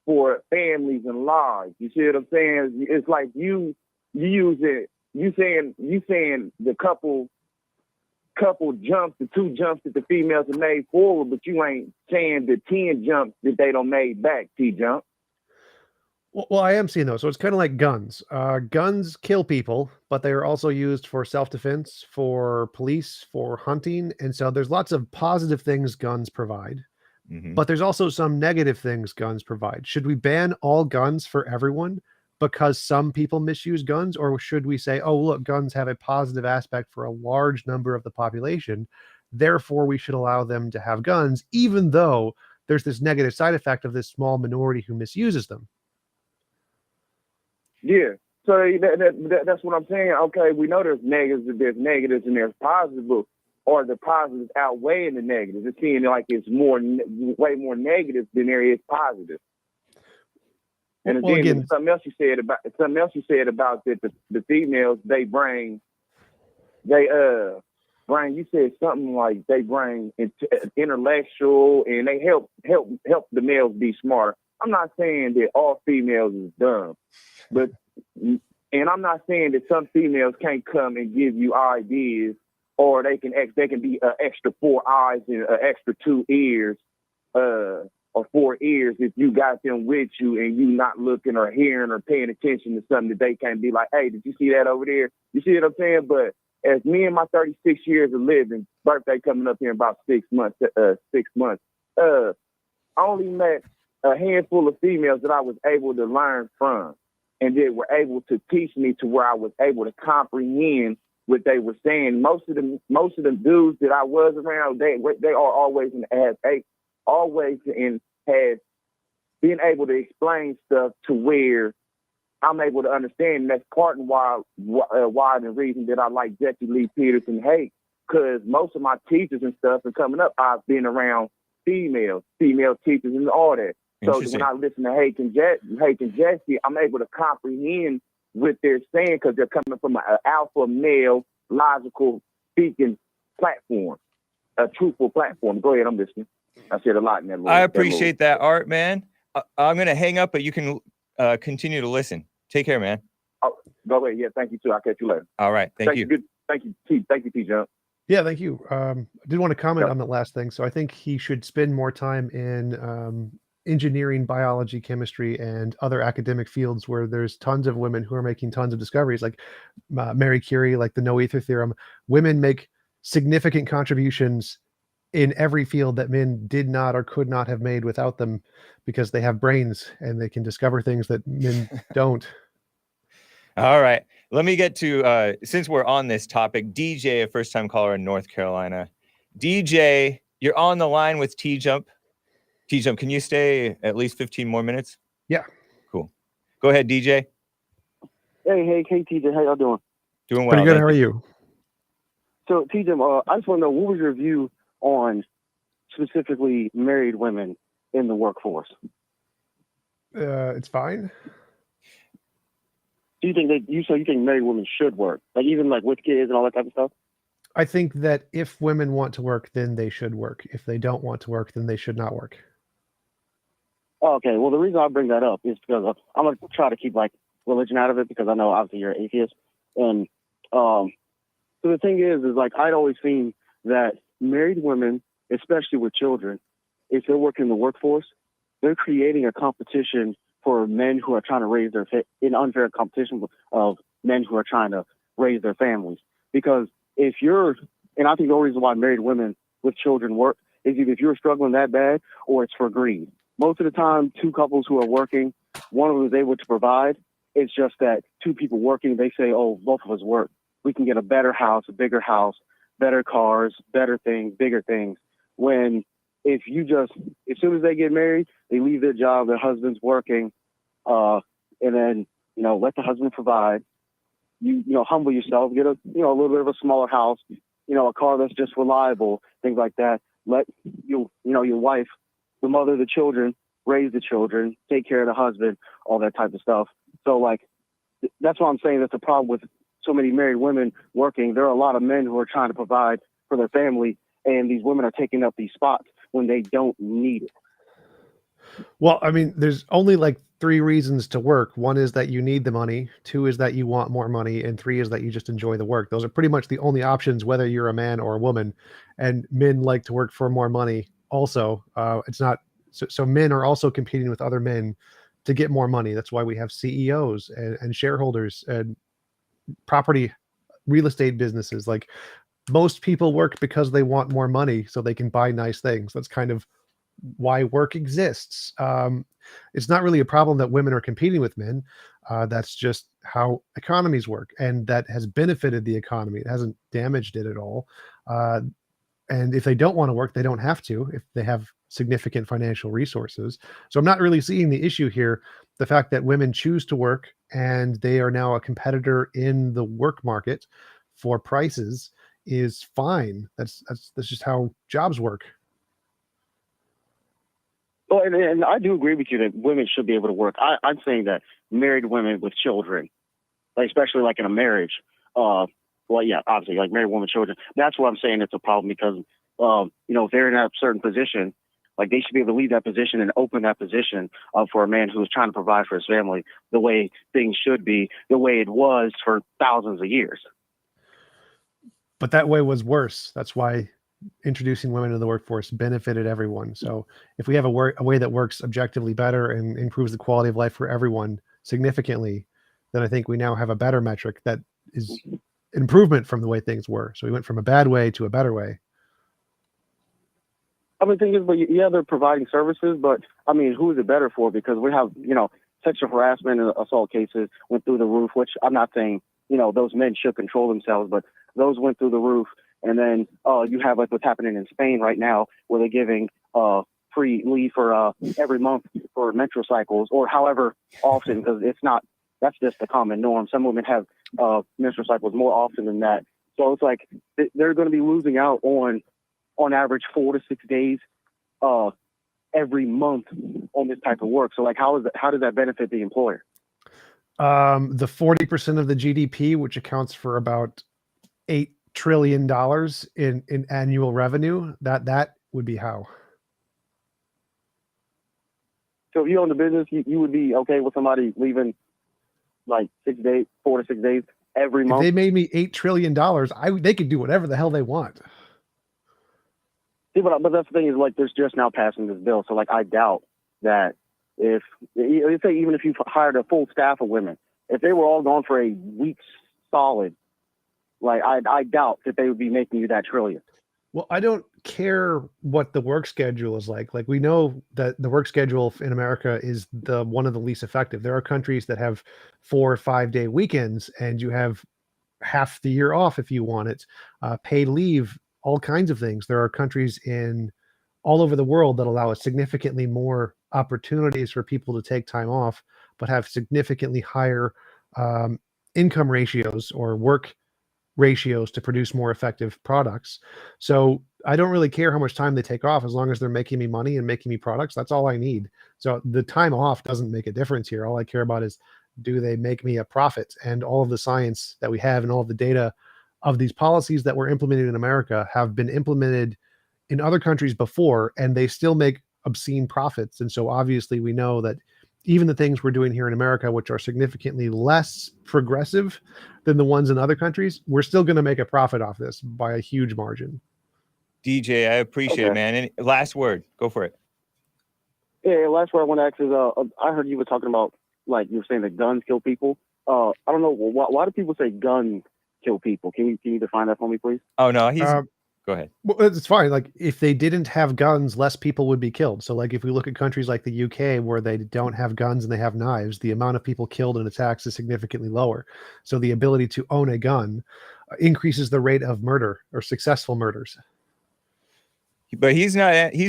for families and lives. You see what I'm saying? It's like you use it. You saying the couple jumps, the 2 jumps that the females have made forward, but you ain't saying the 10 jumps that they don't made back. TJump. Well, I am seeing those. So it's kind of like guns. Guns kill people, but they are also used for self-defense, for police, for hunting. And so there's lots of positive things guns provide, Mhm. but there's also some negative things guns provide. Should we ban all guns for everyone because some people misuse guns? Or should we say, oh, look, guns have a positive aspect for a large number of the population. Therefore, we should allow them to have guns, even though there's this negative side effect of this small minority who misuses them. Yeah. So that's what I'm saying. Okay, we know there's negatives and there's positives, but are the positives outweighing the negatives? It seems like it's way more negative than there is positive. And Well, then again, something else you said about that the females you said something like they bring intellectual and they help the males be smarter. I'm not saying that all females is dumb, but and I'm not saying that some females can't come and give you ideas, or they can be an extra 4 eyes and an extra 2 ears, or 4 ears if you got them with you and you not looking or hearing or paying attention to something that they can't be like, hey, did you see that over there? You see what I'm saying? But as me and my 36 years of living, birthday coming up here in about 6 months, I only met a handful of females that I was able to learn from, and they were able to teach me to where I was able to comprehend what they were saying. Most of the dudes that I was around, they are always had been able to explain stuff to where I'm able to understand. And that's part and why the reason that I like Jesse Lee Peterson Hake, because most of my teachers and stuff and coming up, I've been around female teachers and all that. So when I listen to Hake and Jesse, I'm able to comprehend what they're saying because they're coming from an alpha male, logical speaking platform, a truthful platform. Go ahead, I'm listening. I said a lot in that. I appreciate that, Art, man. I'm going to hang up, but you can continue to listen. Take care, man. Oh, go ahead. Yeah, thank you, too. I'll catch you later. All right. Thank you. Thank you, TJump. Yeah, thank you. I did want to comment on that last thing. So I think he should spend more time in engineering, biology, chemistry, and other academic fields where there's tons of women who are making tons of discoveries, like Mary Curie, like the no ether theorem. Women make significant contributions in every field that men did not or could not have made without them, because they have brains and they can discover things that men don't. All right. Let me get to, since we're on this topic, DJ, a first-time caller in North Carolina. DJ, you're on the line with TJump. TJump, can you stay at least 15 more minutes? Yeah. Cool. Go ahead, DJ. Hey, TJ, how y'all doing? Doing well. Pretty good. How are you? So, TJ, I just want to know, what was your view on specifically married women in the workforce? It's fine. Do you think you think married women should work, like even like with kids and all that type of stuff? I think that if women want to work, then they should work. If they don't want to work, then they should not work. Okay, well, the reason I bring that up is because I'm going to try to keep like religion out of it, because I know obviously you're an atheist. And so the thing is like I'd always seen that married women, especially with children, if they're working in the workforce, they're creating a competition for men who are trying to raise an unfair competition of men who are trying to raise their families. Because and I think the only reason why married women with children work is either if you're struggling that bad or it's for greed. Most of the time, two couples who are working, one of them is able to provide. It's just that two people working, they say, oh, both of us work. We can get a better house, a bigger house, better cars, better things, bigger things. When as soon as they get married, they leave their job, their husband's working, and then, let the husband provide. You humble yourself, get a little bit of a smaller house, a car that's just reliable, things like that. Let your wife, the mother of the children, raise the children, take care of the husband, all that type of stuff. So that's why I'm saying that's the problem with so many married women working. There are a lot of men who are trying to provide for their family, and these women are taking up these spots when they don't need it. Well, I mean, there's only like 3 reasons to work. 1 is that you need the money. 2 is that you want more money. And 3 is that you just enjoy the work. Those are pretty much the only options, whether you're a man or a woman. And men like to work for more money also. It's not so men are also competing with other men to get more money. That's why we have CEOs and shareholders and property, real estate businesses. Like, most people work because they want more money so they can buy nice things. That's kind of why work exists. It's not really a problem that women are competing with men. That's just how economies work, and that has benefited the economy. It hasn't damaged it at all. And if they don't want to work, they don't have to if they have significant financial resources. So I'm not really seeing the issue here. The fact that women choose to work and they are now a competitor in the work market for prices is fine. That's just how jobs work. Well, and I do agree with you that women should be able to work. I'm saying that married women with children, like especially like in a marriage, well, yeah, obviously, like married women, children. That's what I'm saying. It's a problem because, if they're in a certain position, like they should be able to leave that position and open that position for a man who's trying to provide for his family the way things should be, the way it was for thousands of years. But that way was worse. That's why introducing women to the workforce benefited everyone. So if we have a way that works objectively better and improves the quality of life for everyone significantly, then I think we now have a better metric that is improvement from the way things were. So we went from a bad way to a better way. I mean, the thing is, but yeah, they're providing services, but I mean, who is it better for? Because we have, sexual harassment and assault cases went through the roof, which I'm not saying, those men should control themselves, but those went through the roof. And then you have like what's happening in Spain right now, where they're giving free leave for every month for menstrual cycles, or however often, because that's just the common norm. Some women have menstrual cycles more often than that. So it's like they're going to be losing out on average 4 to 6 days every month on this type of work. So like, how does that benefit the employer? The 40% of the GDP, which accounts for about $8 trillion in annual revenue, that would be how. So if you own the business, you would be okay with somebody leaving like 6 days, 4 to 6 days every month. If they made me $8 trillion, they could do whatever the hell they want. See, but that's the thing is, like, there's just now passing this bill. So, like, I doubt that if you hired a full staff of women, if they were all gone for a week solid, like, I doubt that they would be making you that trillion. Well, I don't care what the work schedule is like. Like, we know that the work schedule in America is one of the least effective. There are countries that have 4 or 5 day weekends, and you have half the year off if you want it, paid leave, all kinds of things. There are countries all over the world that allow significantly more opportunities for people to take time off, but have significantly higher income ratios or work ratios to produce more effective products. So I don't really care how much time they take off, as long as they're making me money and making me products. That's all I need. So the time off doesn't make a difference here. All I care about is, do they make me a profit? And all of the science that we have and all of the data of these policies that were implemented in America have been implemented in other countries before, and they still make obscene profits. And so obviously we know that even the things we're doing here in America, which are significantly less progressive than the ones in other countries, we're still going to make a profit off this by a huge margin. DJ, I appreciate it, man. And last word, go for it. Yeah, last word I want to ask is, I heard you were talking about, like, you were saying that guns kill people. I don't know, why do people say guns kill people? Can you define that for me, please? Oh, no, go ahead. Well, it's fine. Like, if they didn't have guns, less people would be killed. So like, if we look at countries like the UK, where they don't have guns and they have knives, the amount of people killed in attacks is significantly lower. So the ability to own a gun increases the rate of murder or successful murders. But he's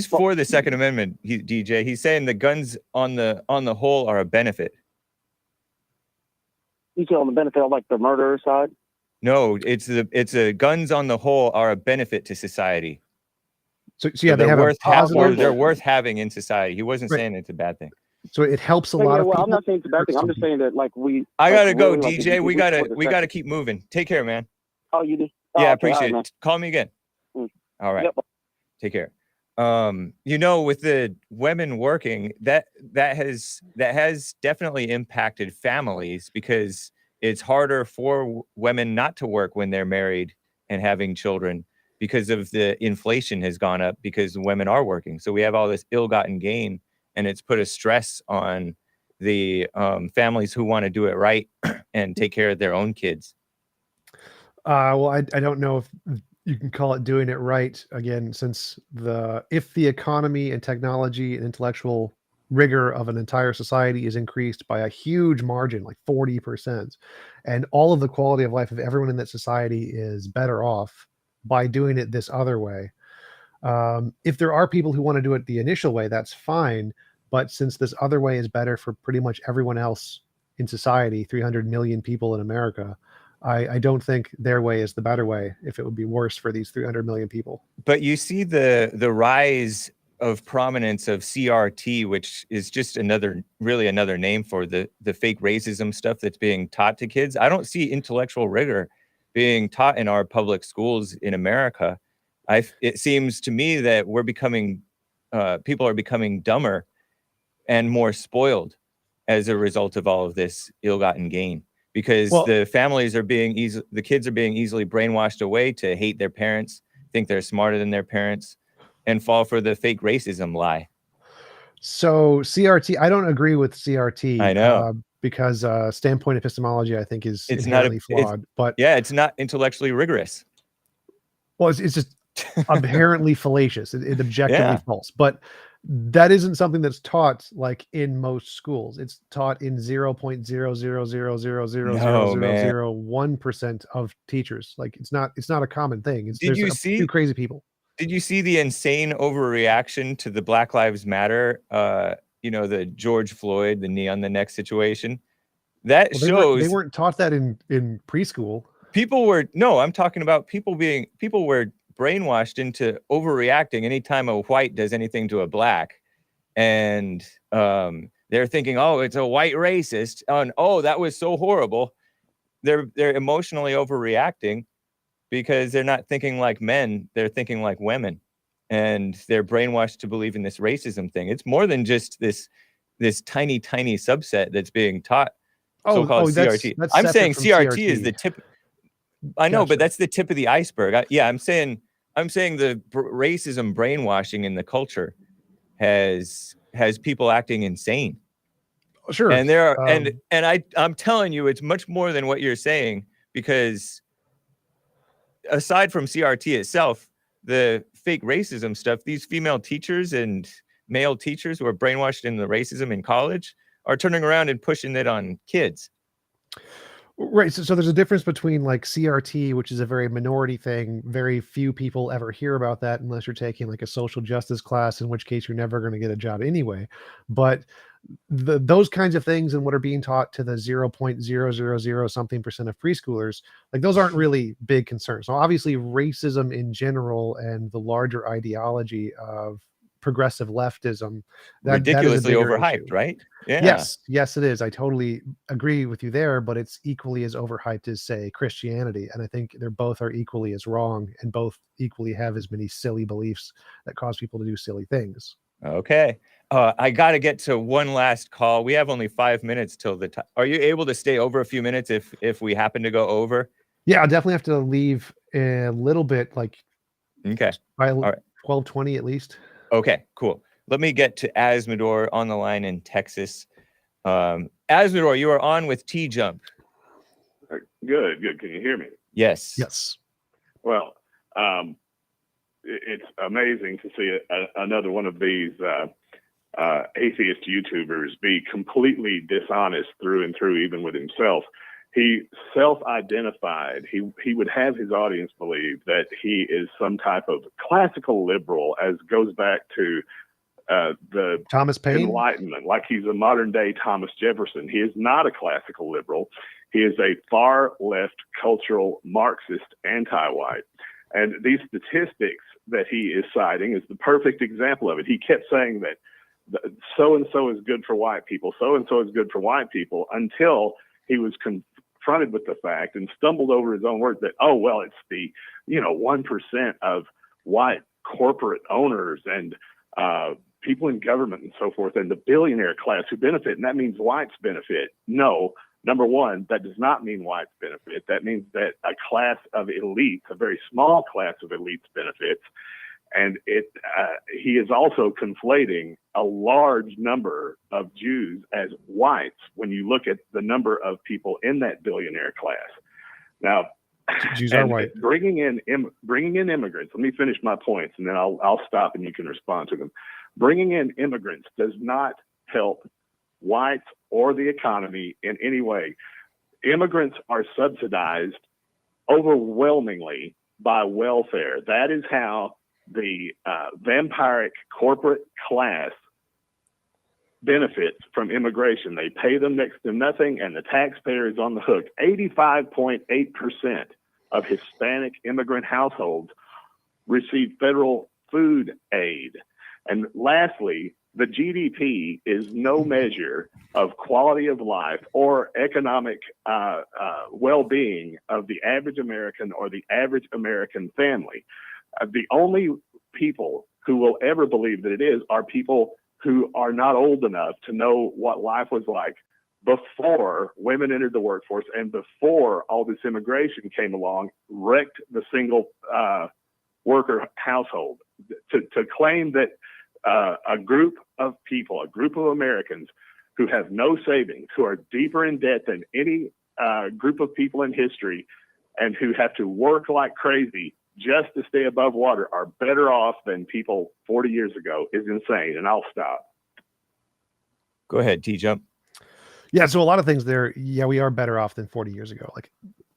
for the Second Amendment, DJ. He's saying the guns on the whole are a benefit. You say on the benefit of, like, the murderer side? No, it's a guns on the whole are a benefit to society. So yeah, they have a positive. They're worth having in society. He wasn't saying it's a bad thing. So it helps a lot of people. I'm not saying it's a bad thing. I'm just saying that, like, I gotta go, really, DJ. like, we gotta keep moving. Take care, man. Oh, you do? Oh, Yeah, okay, appreciate right, it. Call me again. All right. Yep. Take care. With the women working, that has definitely impacted families, because it's harder for women not to work when they're married and having children, because of the inflation has gone up because women are working. So we have all this ill-gotten gain, and it's put a stress on the families who want to do it right and take care of their own kids? Well, I don't know if you can call it doing it right again, since if the economy and technology and intellectual rigor of an entire society is increased by a huge margin, like 40%, and all of the quality of life of everyone in that society is better off by doing it this other way. If there are people who want to do it the initial way, that's fine. But since this other way is better for pretty much everyone else in society, 300 million people in America, I don't think their way is the better way if it would be worse for these 300 million people. But you see the rise of prominence of CRT, which is just another name for the fake racism stuff that's being taught to kids. I don't see intellectual rigor being taught in our public schools in America. It seems to me that people are becoming dumber and more spoiled as a result of all of this ill-gotten gain, because the kids are being easily brainwashed away to hate their parents, think they're smarter than their parents, and fall for the fake racism lie. So CRT, I don't agree with CRT. I know. Because standpoint epistemology, I think, is It's inherently flawed. But yeah, it's not intellectually rigorous. Well, it's just inherently fallacious. It's objectively Yeah. false. But that isn't something that's taught like in most schools. It's taught in 0.000000001% of teachers. Like it's not a common thing. There's a few crazy people. Did you see the insane overreaction to the Black Lives Matter? The George Floyd, the knee on the neck situation. That shows they weren't taught that in preschool. I'm talking about people were brainwashed into overreacting anytime a white does anything to a black, and they're thinking, oh, it's a white racist, and oh, that was so horrible. They're emotionally overreacting because they're not thinking like men, they're thinking like women, and they're brainwashed to believe in this racism thing. It's more than just this tiny subset that's being taught so-called CRT. I'm saying CRT is the tip. I know, but that's the tip of the iceberg. I'm saying the racism brainwashing in the culture has people acting insane. Sure. And I'm telling you, it's much more than what you're saying, because aside from CRT itself, the fake racism stuff, these female teachers and male teachers who are brainwashed in the racism in college are turning around and pushing it on kids. Right. So there's a difference between like CRT, which is a very minority thing. Very few people ever hear about that unless you're taking like a social justice class, in which case you're never going to get a job anyway. But those kinds of things and what are being taught to the 0.000 something percent of preschoolers, like those aren't really big concerns. So obviously racism in general and the larger ideology of progressive leftism, ridiculously that overhyped, issue. Right? Yeah. Yes, it is. I totally agree with you there, but it's equally as overhyped as, say, Christianity. And I think they're both are equally as wrong, and both equally have as many silly beliefs that cause people to do silly things. Okay. I got to get to one last call. We have only 5 minutes till the time. Are you able to stay over a few minutes if we happen to go over? Yeah, I'll definitely have to leave a little bit, like okay, by 12:20 at least. Okay, cool. Let me get to Asmodor on the line in Texas. Asmodor, you are on with TJump. Good. Can you hear me? Yes. Well, it's amazing to see another one of these atheist YouTubers be completely dishonest through and through, even with himself. He self-identified. He would have his audience believe that he is some type of classical liberal, as goes back to the Thomas Paine Enlightenment, like he's a modern day Thomas Jefferson. He is not a classical liberal. He is a far left cultural Marxist anti-white. And these statistics that he is citing is the perfect example of it. He kept saying that so-and-so is good for white people, so-and-so is good for white people, until he was confronted with the fact and stumbled over his own words that, oh, well, it's the 1% of white corporate owners and people in government and so forth, and the billionaire class who benefit, and that means whites benefit. No, number one, that does not mean whites benefit. That means that a class of elites, a very small class of elites, benefits. And he is also conflating a large number of Jews as whites when you look at the number of people in that billionaire class. Now, Jews are white. Bringing in immigrants. Let me finish my points, and then I'll stop, and you can respond to them. Bringing in immigrants does not help whites or the economy in any way. Immigrants are subsidized overwhelmingly by welfare. That is how the vampiric corporate class benefits from immigration. They pay them next to nothing, and the taxpayer is on the hook. 85.8% of Hispanic immigrant households receive federal food aid. And lastly, the GDP is no measure of quality of life or economic well-being of the average American or the average American family. The only people who will ever believe that it is are people who are not old enough to know what life was like before women entered the workforce and before all this immigration came along, wrecked the single worker household. To claim that a group of people, a group of Americans who have no savings, who are deeper in debt than any group of people in history, and who have to work like crazy just to stay above water, are better off than people 40 years ago is insane. And I'll stop. Go ahead, TJump. Yeah, so a lot of things there. Yeah, we are better off than 40 years ago. Like,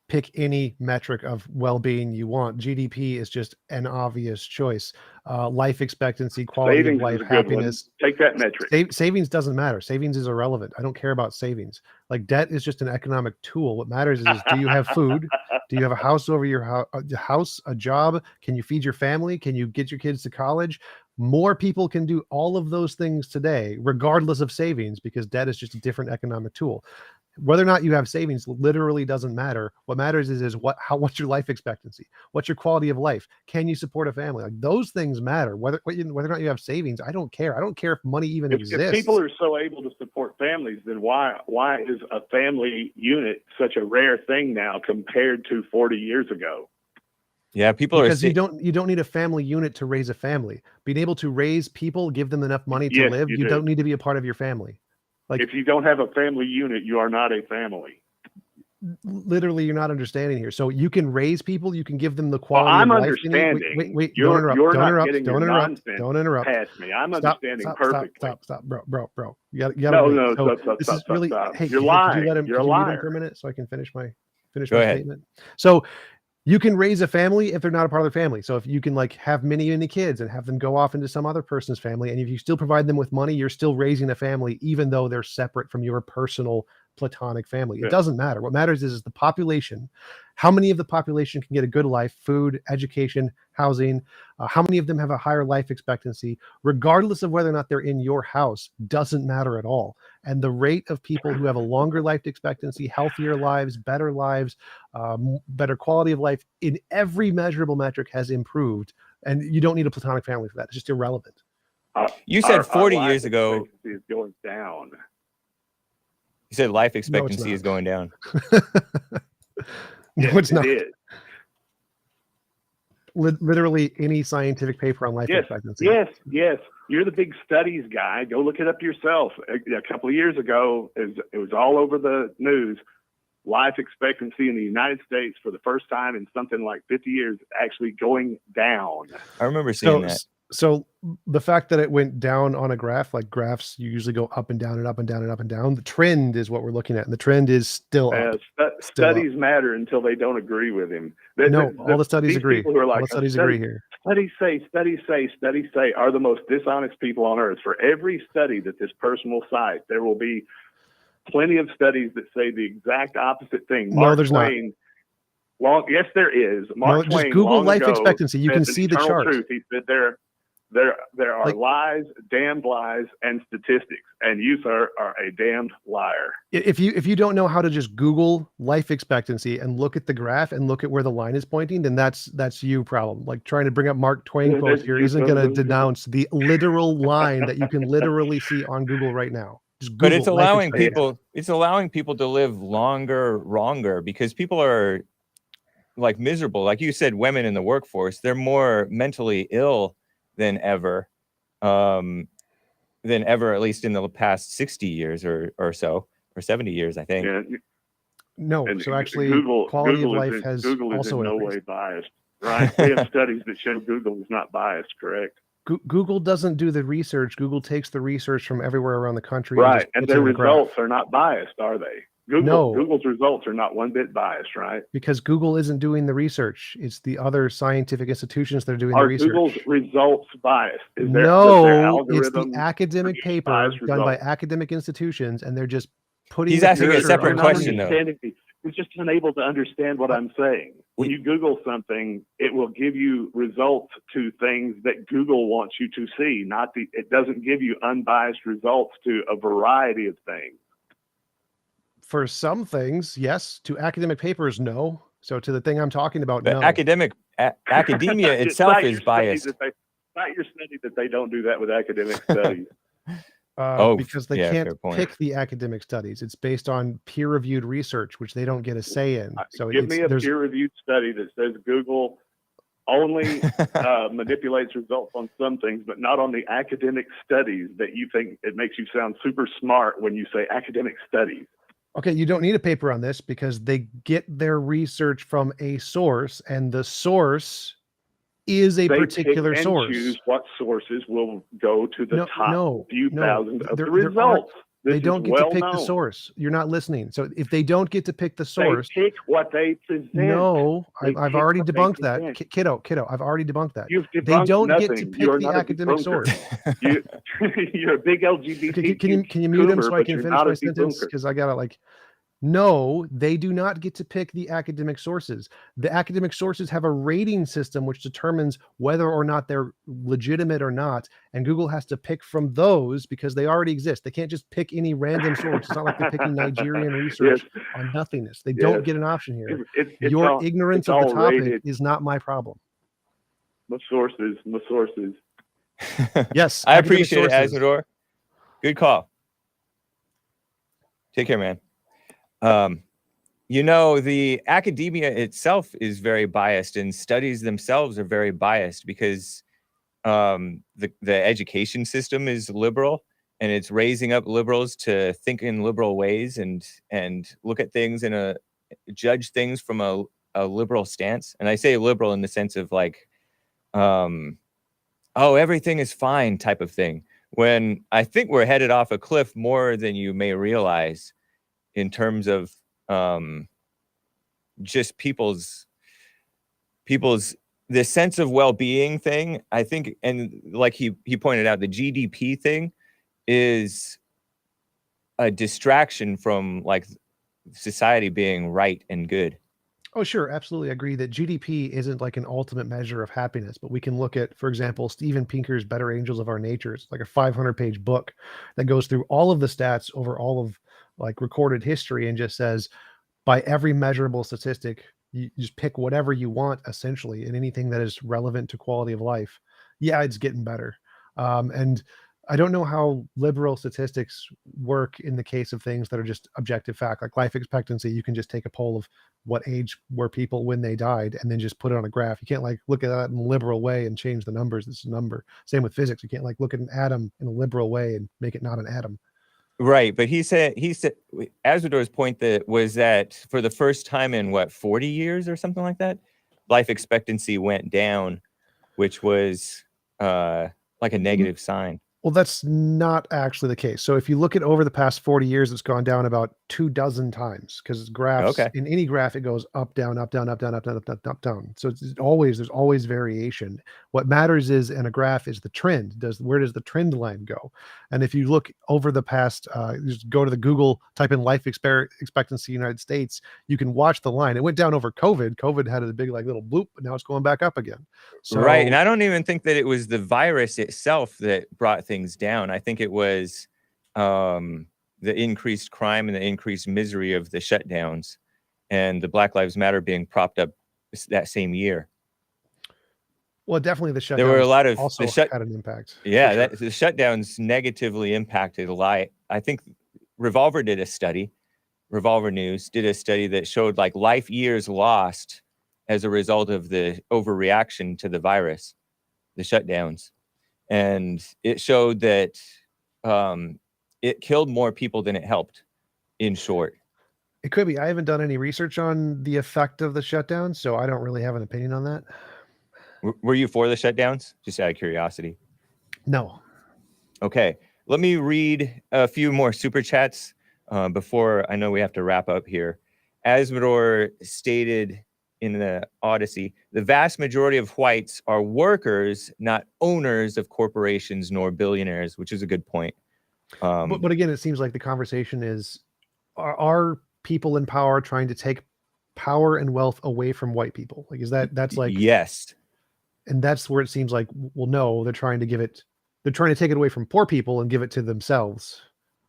pick any metric of well-being you want. GDP is just an obvious choice. Life expectancy, quality Savings of life, is a good happiness. one. Take that metric. Savings doesn't matter. Savings is irrelevant. I don't care about savings. Like, debt is just an economic tool. What matters is do you have food? Do you have a house over your house, a job? Can you feed your family? Can you get your kids to college? More people can do all of those things today, regardless of savings, because debt is just a different economic tool. Whether or not you have savings literally doesn't matter. What matters is what's your life expectancy? What's your quality of life? Can you support a family? Like, those things matter. Whether or not you have savings, I don't care. I don't care if money even exists. If people are so able to support families, then why is a family unit such a rare thing now compared to 40 years ago? Yeah, because you don't need a family unit to raise a family. Being able to raise people, give them enough money to live, you don't need to be a part of your family. Like, if you don't have a family unit, you are not a family. Literally, you're not understanding here. So you can raise people, you can give them the quality I'm of life. understanding. Wait, you're don't interrupt. Past me. I'm Stop, understanding perfectly. Stop, bro. You gotta No, stop. Really, hey, you're could lying. you let him, You're a could you mute him liar. for a minute so I can finish my Go my ahead. statement? So you can raise a family if they're not a part of their family. So if you can like have many kids and have them go off into some other person's family, and if you still provide them with money, you're still raising a family, even though they're separate from your personal platonic family. It doesn't matter. What matters is the population. How many of the population can get a good life, food, education, housing? How many of them have a higher life expectancy, regardless of whether or not they're in your house? Doesn't matter at all. And the rate of people who have a longer life expectancy, healthier lives, better quality of life in every measurable metric has improved. And you don't need a platonic family for that. It's just irrelevant. You said 40 years ago. Is going down. You said life expectancy is going down. No, it's not. It is. Literally any scientific paper on life expectancy. Yes. You're the big studies guy. Go look it up yourself. A couple of years ago, it was all over the news. Life expectancy in the United States for the first time in something like 50 years actually going down. I remember seeing that. So the fact that it went down on a graph, like graphs, you usually go up and down and up and down and up and down. The trend is what we're looking at, and the trend is still up. Studies matter until they don't agree with him. All the studies agree. Who are like, all the studies agree here. Studies say are the most dishonest people on earth. For every study that this person will cite, there will be plenty of studies that say the exact opposite thing. No, there's not. Yes, there is. Mark Twain, just Google life ago, expectancy. You can see the chart. Truth. He said there are lies, damned lies, and statistics, and you, sir, are a damned liar. If you don't know how to just Google life expectancy and look at the graph and look at where the line is pointing, then that's you problem. Like, trying to bring up Mark Twain quotes here isn't going to denounce the literal line that you can literally see on Google right now. But it's allowing people. It's allowing people to live longer, because people are like miserable. Like you said, women in the workforce, they're more mentally ill than ever, at least in the past 60 years or so, or 70 years, I think. Yeah, No, and so actually, Google quality Google of life is has Google is also in no increased. way biased, right? We have studies that show Google is not biased, correct? Google doesn't do the research. Google takes the research from everywhere around the country Right, and just and puts it their in a graph. results are not biased, are they? No. Google's results are not one bit biased, right? Because Google isn't doing the research. It's the other scientific institutions that are doing Are the research. Google's results biased? Does their No, it's the algorithm academic produce paper biased done by results? academic institutions, and they're just putting He's the asking a picture separate You're not question, though. understanding me. You're just unable to understand what I'm saying. When you Google something, it will give you results to things that Google wants you to see. It doesn't give you unbiased results to a variety of things. For some things, yes. To academic papers, no. So to the thing I'm talking about, But no. academia itself Cite is your study biased. Cite your study that they don't do that with academic studies. Because they yeah, can't fair point. pick the academic studies. It's based on peer-reviewed research, which they don't get a say in. So Give me a peer-reviewed study that says Google only manipulates results on some things, but not on the academic studies that you think it makes you sound super smart when you say academic studies. Okay, you don't need a paper on this because they get their research from a source, and the source is a particular pick and source. Choose what sources will go to the top few thousand of the results. They don't get to pick the source. You're not listening. So if they don't get to pick the source, they pick what they present. No, I've already debunked that, kiddo. I've already debunked that. You've debunked they don't nothing. get to pick the academic source. You're a big LGBT. Can you mute him so I can finish my sentence? Because I gotta No, they do not get to pick the academic sources. The academic sources have a rating system which determines whether or not they're legitimate or not. And Google has to pick from those because they already exist. They can't just pick any random source. It's not like they're picking Nigerian research on nothingness. They don't get an option here. Your ignorance of the topic is not my problem. My sources. Yes. I appreciate it, Asmodor. Good call. Take care, man. The academia itself is very biased, and studies themselves are very biased because the education system is liberal, and it's raising up liberals to think in liberal ways and look at things judge things from a liberal stance. And I say liberal in the sense of everything is fine type of thing, when I think we're headed off a cliff more than you may realize in terms of just people's the sense of well-being thing. I think, and like he pointed out, the GDP thing is a distraction from society being right and good. Oh, sure. Absolutely. I agree that GDP isn't like an ultimate measure of happiness, but we can look at, for example, Steven Pinker's Better Angels of Our Nature. It's like a 500-page book that goes through all of the stats over all of recorded history and just says, by every measurable statistic, you just pick whatever you want, essentially, and anything that is relevant to quality of life. Yeah, it's getting better. And I don't know how liberal statistics work in the case of things that are just objective fact, like life expectancy. You can just take a poll of what age were people when they died and then just put it on a graph. You can't look at that in a liberal way and change the numbers. It's a number. Same with physics. You can't look at an atom in a liberal way and make it not an atom. Right, but he said Asmodor's point was that for the first time in 40 years or something like that, life expectancy went down, which was like a negative sign. Well, that's not actually the case. So if you look at over the past 40 years, it's gone down about 24 times because graphs, in any graph, it goes up, down, up, down, up, down, up, down, up, down, up, down. So there's always variation. What matters is in a graph is the trend. Where does the trend line go? And if you look over the past, just go to the Google, type in life expectancy United States, you can watch the line. It went down over COVID. COVID had a big little bloop, but now it's going back up again. So, right, and I don't even think that it was the virus itself that brought things down. I think it was the increased crime and the increased misery of the shutdowns and the Black Lives Matter being propped up that same year. Well, definitely the shutdowns. There were a lot of also had an impact. Yeah, the shutdowns negatively impacted a lot. I think Revolver News did a study that showed life years lost as a result of the overreaction to the virus, the shutdowns. and it showed that it killed more people than it helped. In short, It could be. I haven't done any research on the effect of the shutdown, so I don't really have an opinion on that. Were you for the shutdowns? Just out of curiosity. No. Okay, let me read a few more super chats before I know we have to wrap up here. Asmodor stated in the Odyssey, the vast majority of whites are workers, not owners of corporations nor billionaires, which is a good point. But again, it seems like the conversation is, are people in power trying to take power and wealth away from white people? Like, that's like, yes. And that's where it seems like, well, no, they're trying to take it away from poor people and give it to themselves.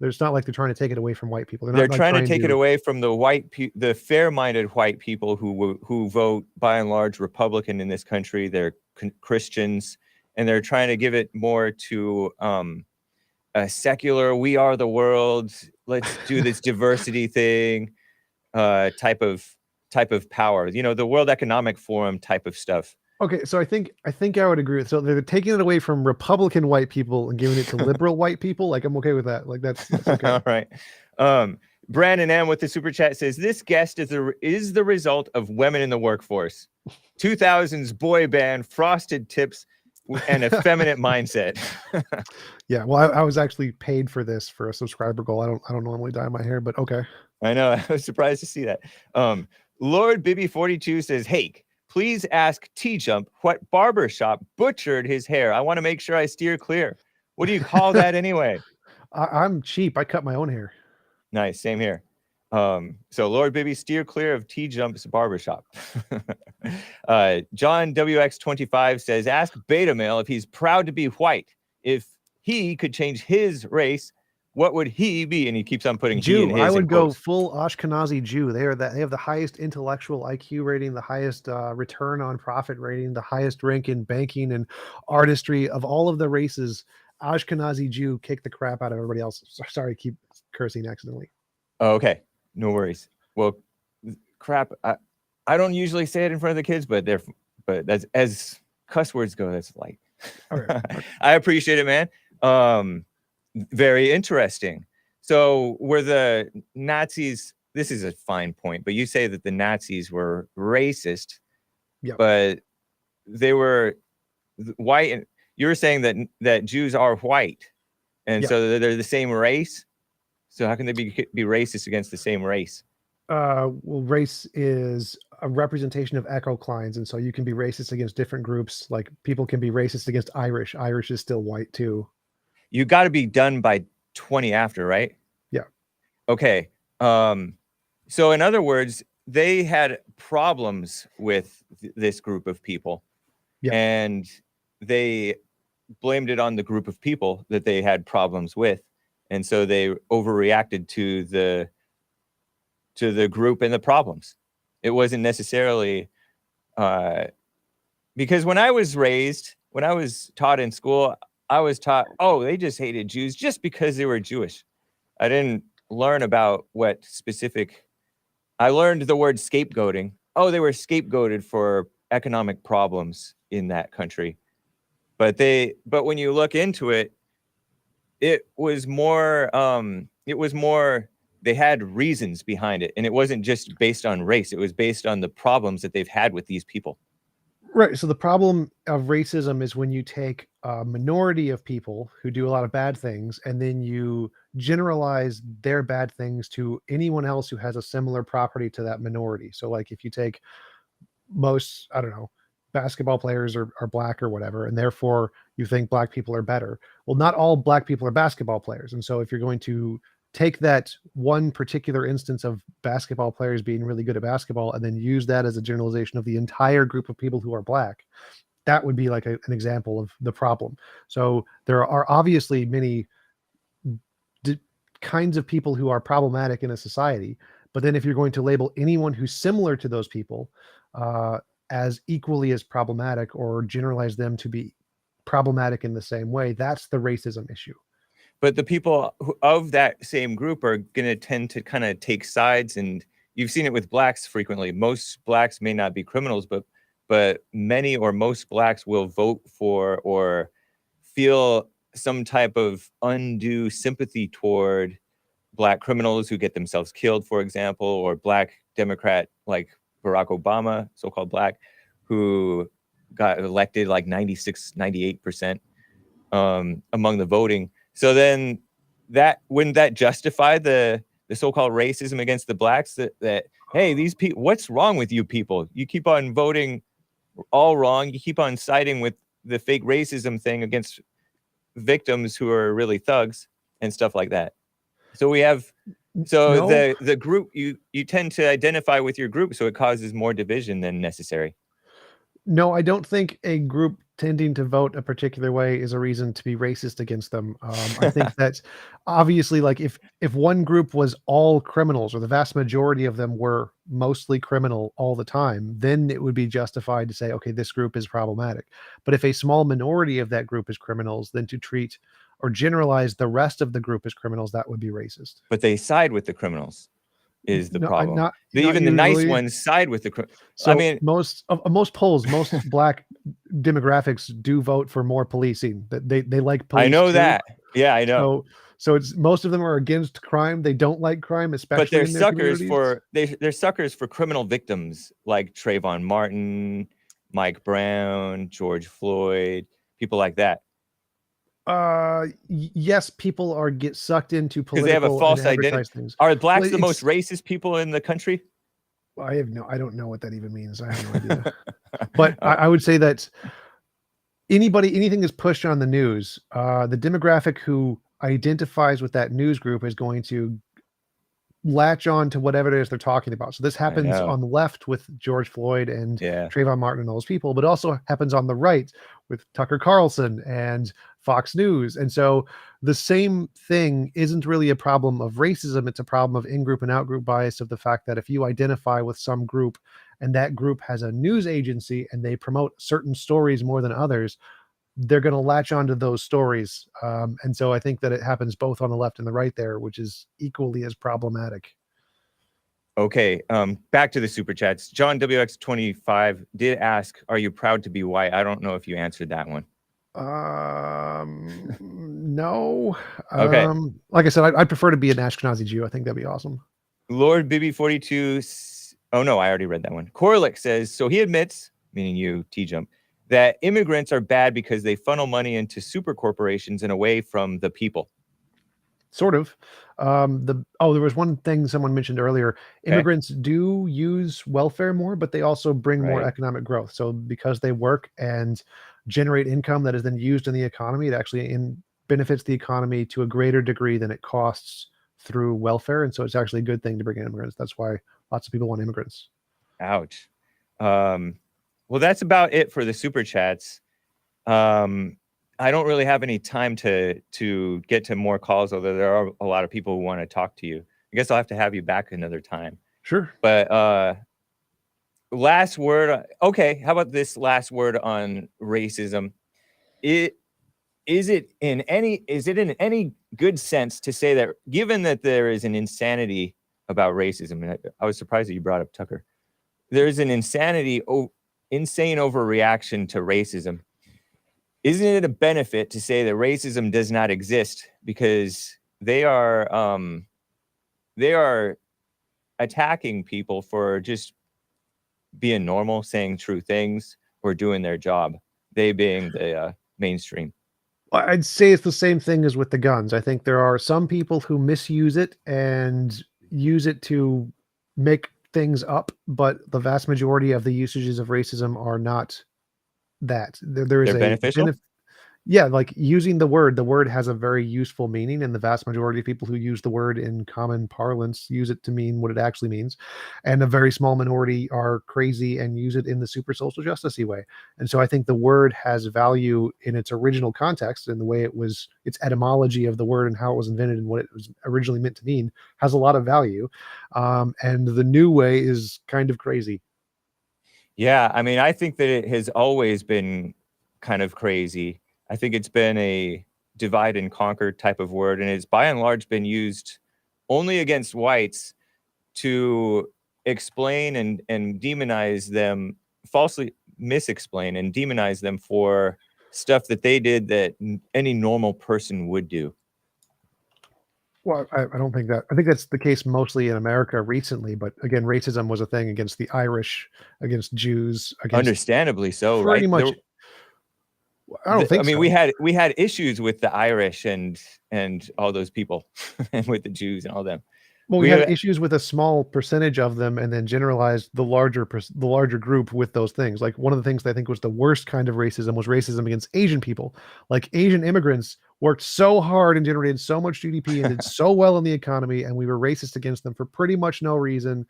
It's not like they're trying to take it away from white people. They're trying to take it away from the fair-minded white people who vote by and large Republican in this country. They're Christians, and they're trying to give it more to a secular, we are the world, let's do this diversity thing type of power. The World Economic Forum type of stuff. Okay, so I think I would agree with. So they're taking it away from Republican white people and giving it to liberal white people. Like, I'm okay with that. Like, that's okay. All right. Brandon M with the super chat says, this guest is the result of women in the workforce. 2000s boy band, frosted tips, and effeminate mindset. Yeah, well, I was actually paid for this for a subscriber goal. I don't normally dye my hair, but okay. I know. I was surprised to see that. Lord Bibby42 says, Hake, please ask TJump what barbershop butchered his hair. I want to make sure I steer clear. What do you call that anyway? I'm cheap. I cut my own hair. Nice. Same here. So Lord Bibby, steer clear of TJump's barbershop. John WX25 says, ask Beta Male if he's proud to be white. If he could change his race, what would he be? And he keeps on putting Jew. He in his. I would go full Ashkenazi Jew. They have the highest intellectual IQ rating, the highest return on profit rating, the highest rank in banking and artistry of all of the races. Ashkenazi Jew kick the crap out of everybody else. Sorry, keep cursing accidentally. Oh, okay, no worries. Well, crap. I don't usually say it in front of the kids, but that's, as cuss words go, that's light. Okay. I appreciate it, man. Very interesting. So were the Nazis, this is a fine point, but you say that the Nazis were racist, Yep. but they were white. And you're saying that Jews are white, and so they're the same race. So how can they be racist against the same race? Well, race is a representation of ecoclines, and so you can be racist against different groups. Like, people can be racist against Irish. Irish is still white too. You got to be done by 20 after, right? Yeah. Okay. So in other words, they had problems with this group of people, and they blamed it on the group of people that they had problems with, and so they overreacted to the group and the problems. It wasn't necessarily because when I was taught in school, I was taught, oh, they just hated Jews just because they were Jewish. I didn't learn about what specific. I learned the word scapegoating. Oh, they were scapegoated for economic problems in that country. But when you look into it, it was more they had reasons behind it, and it wasn't just based on race. It was based on the problems that they've had with these people. Right. So the problem of racism is when you take a minority of people who do a lot of bad things, and then you generalize their bad things to anyone else who has a similar property to that minority. So, like, if you take most, I don't know, basketball players are black or whatever, and therefore you think black people are better. Well, not all black people are basketball players. And so if you're going to take that one particular instance of basketball players being really good at basketball and then use that as a generalization of the entire group of people who are black, that would be like an example of the problem. So there are obviously many kinds of people who are problematic in a society, but then if you're going to label anyone who's similar to those people as equally as problematic, or generalize them to be problematic in the same way, that's the racism issue. But the people of that same group are going to tend to kind of take sides, and you've seen it with blacks frequently. Most blacks may not be criminals, but many or most blacks will vote for or feel some type of undue sympathy toward Black criminals who get themselves killed, for example, or Black Democrat like Barack Obama, so-called Black, who got elected like 96, 98% among the voting. So then that wouldn't that justify the so-called racism against the Blacks that hey, these people, what's wrong with you people? You keep on voting all wrong. You keep on siding with the fake racism thing against victims who are really thugs and stuff like that. So we have No. the group you tend to identify with your group, so it causes more division than necessary. No, I don't think a group tending to vote a particular way is a reason to be racist against them. I think that obviously, like if one group was all criminals or the vast majority of them were mostly criminal all the time, then it would be justified to say, okay, this group is problematic. But if a small minority of that group is criminals, then to treat or generalize the rest of the group as criminals, that would be racist. But they side with the criminals is the No, problem. not Even the nice usually. ones side with the So I mean, most polls, most Black demographics do vote for more policing. That they like police. I know too. that. Yeah, I know. So it's most of them are against crime. They don't like crime, especially But they're in their suckers communities. they're suckers for criminal victims like Trayvon Martin, Mike Brown, George Floyd, people like that. Yes, people are get sucked into Because they have a political false and identity. advertised things. Are Blacks Well, the most racist people in the country? I don't know what that even means. I have no idea. But I would say that anything that's pushed on the news, the demographic who identifies with that news group is going to latch on to whatever it is they're talking about. So this happens know. on the left with George Floyd and Yeah. Trayvon Martin and those people, but also happens on the right with Tucker Carlson and Fox News. And so the same thing isn't really a problem of racism. It's a problem of in-group and out-group bias, of the fact that if you identify with some group and that group has a news agency and they promote certain stories more than others, they're going to latch onto those stories. And so I think that it happens both on the left and the right there, which is equally as problematic. Okay, back to the super chats. John WX25 did ask, "Are you proud to be white?" I don't know if you answered that one. No. Okay. Like I said, I prefer to be an Ashkenazi Jew. I think that'd be awesome. Lord Bibi42. Oh no, I already read that one. Corlick says, so he admits, meaning you, TJump, that immigrants are bad because they funnel money into super corporations and away from the people. Sort of. There was one thing someone mentioned earlier. Immigrants do use welfare more, but they also bring more economic growth. So because they work and generate income that is then used in the economy, it actually benefits the economy to a greater degree than it costs through welfare. And so it's actually a good thing to bring in immigrants. That's why lots of people want immigrants. Ouch. Well, that's about it for the super chats. I don't really have any time to get to more calls, although there are a lot of people who want to talk to you. I guess I'll have to have you back another time. Sure. But last word. Okay, how about this last word on racism? Is it in any good sense to say that, given that there is an insanity about racism, and I was surprised that you brought up Tucker, there is an insane overreaction to racism. Isn't it a benefit to say that racism does not exist because they are attacking people for just being normal, saying true things, or doing their job, they being the mainstream? Well, I'd say it's the same thing as with the guns. I think there are some people who misuse it and use it to make things up, but the vast majority of the usages of racism are not that. There is They're beneficial? Yeah, like using the word has a very useful meaning, and the vast majority of people who use the word in common parlance use it to mean what it actually means. And a very small minority are crazy and use it in the super social justice-y way. And so I think the word has value in its original context, and the way its etymology of the word and how it was invented and what it was originally meant to mean has a lot of value. And the new way is kind of crazy. Yeah, I mean, I think that it has always been kind of crazy. I think it's been a divide and conquer type of word, and it's by and large been used only against whites to explain and demonize them, falsely misexplain and demonize them for stuff that they did that any normal person would do. Well, I don't think that. I think that's the case mostly in America recently. But again, racism was a thing against the Irish, against Jews, against Understandably so, pretty right? much. I don't think I mean, so. we had issues with the Irish and all those people, and with the Jews and all them. Well, we had issues with a small percentage of them, and then generalized the larger group with those things. Like one of the things that I think was the worst kind of racism was racism against Asian people. Like Asian immigrants worked so hard and generated so much GDP and did so well in the economy, and we were racist against them for pretty much no reason.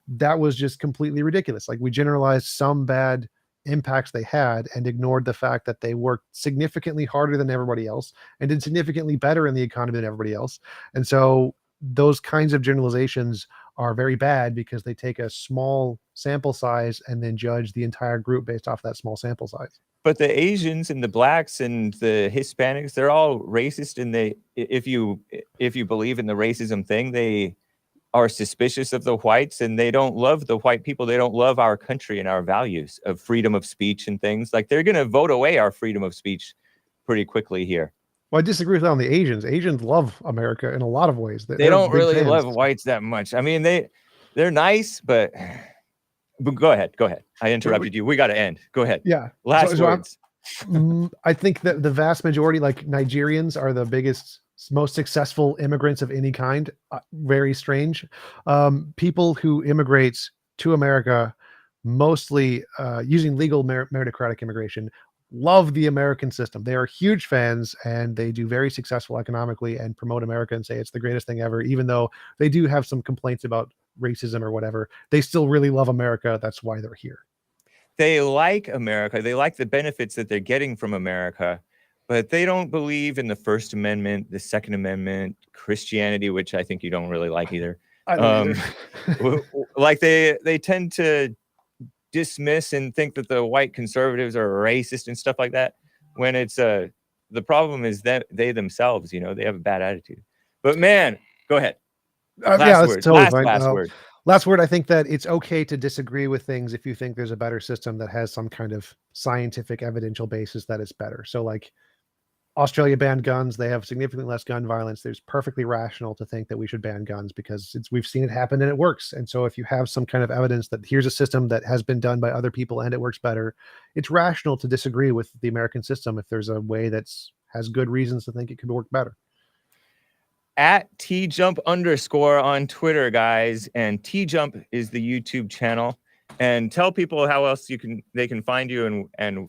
That was just completely ridiculous. Like we generalized some bad impacts they had and ignored the fact that they worked significantly harder than everybody else and did significantly better in the economy than everybody else. And so those kinds of generalizations are very bad because they take a small sample size and then judge the entire group based off that small sample size. But the Asians and the blacks and the Hispanics, they're all racist, and if you believe in the racism thing, they are suspicious of the whites, and they don't love the white people. They don't love our country and our values of freedom of speech and things. Like they're going to vote away our freedom of speech pretty quickly here. Well, I disagree with that on the Asians. Asians love America in a lot of ways. They don't really love whites that much. I mean, they're nice, but go ahead. I interrupted you. We got to end. Go ahead. Yeah. Last words. I think that the vast majority, like Nigerians, are the biggest, most successful immigrants of any kind. Very strange. People who immigrate to America, mostly using legal meritocratic immigration, love the American system. They are huge fans, and they do very successful economically and promote America and say it's the greatest thing ever, even though they do have some complaints about racism or whatever. They still really love America. That's why they're here. They like America. They like the benefits that they're getting from America, but they don't believe in the First Amendment, the Second Amendment, Christianity, which I think you don't really like either. I don't either. Like they tend to dismiss and think that the white conservatives are racist and stuff like that, when it's the problem is that they themselves, they have a bad attitude. But man, go ahead. Yeah, that's totally fine. Last word. Last word, I think that it's okay to disagree with things if you think there's a better system that has some kind of scientific evidential basis that it's better. So like Australia banned guns. They have significantly less gun violence. There's perfectly rational to think that we should ban guns because we've seen it happen and it works. And so if you have some kind of evidence that here's a system that has been done by other people and it works better, it's rational to disagree with the American system if there's a way that's has good reasons to think it could work better. At TJump _ on Twitter, guys, and TJump is the YouTube channel. And tell people how else they can find you, and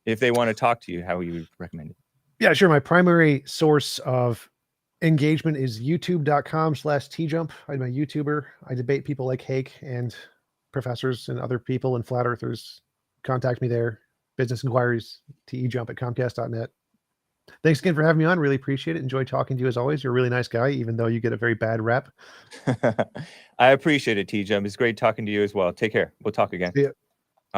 if they want to talk to you, how you would recommend it. Yeah, sure. My primary source of engagement is youtube.com/TJump. I'm a YouTuber. I debate people like Hake and professors and other people and flat earthers. Contact me there. Business inquiries, tejump@comcast.net. Thanks again for having me on. Really appreciate it. Enjoy talking to you as always. You're a really nice guy, even though you get a very bad rap. I appreciate it, TJump. It's great talking to you as well. Take care. We'll talk again. See ya.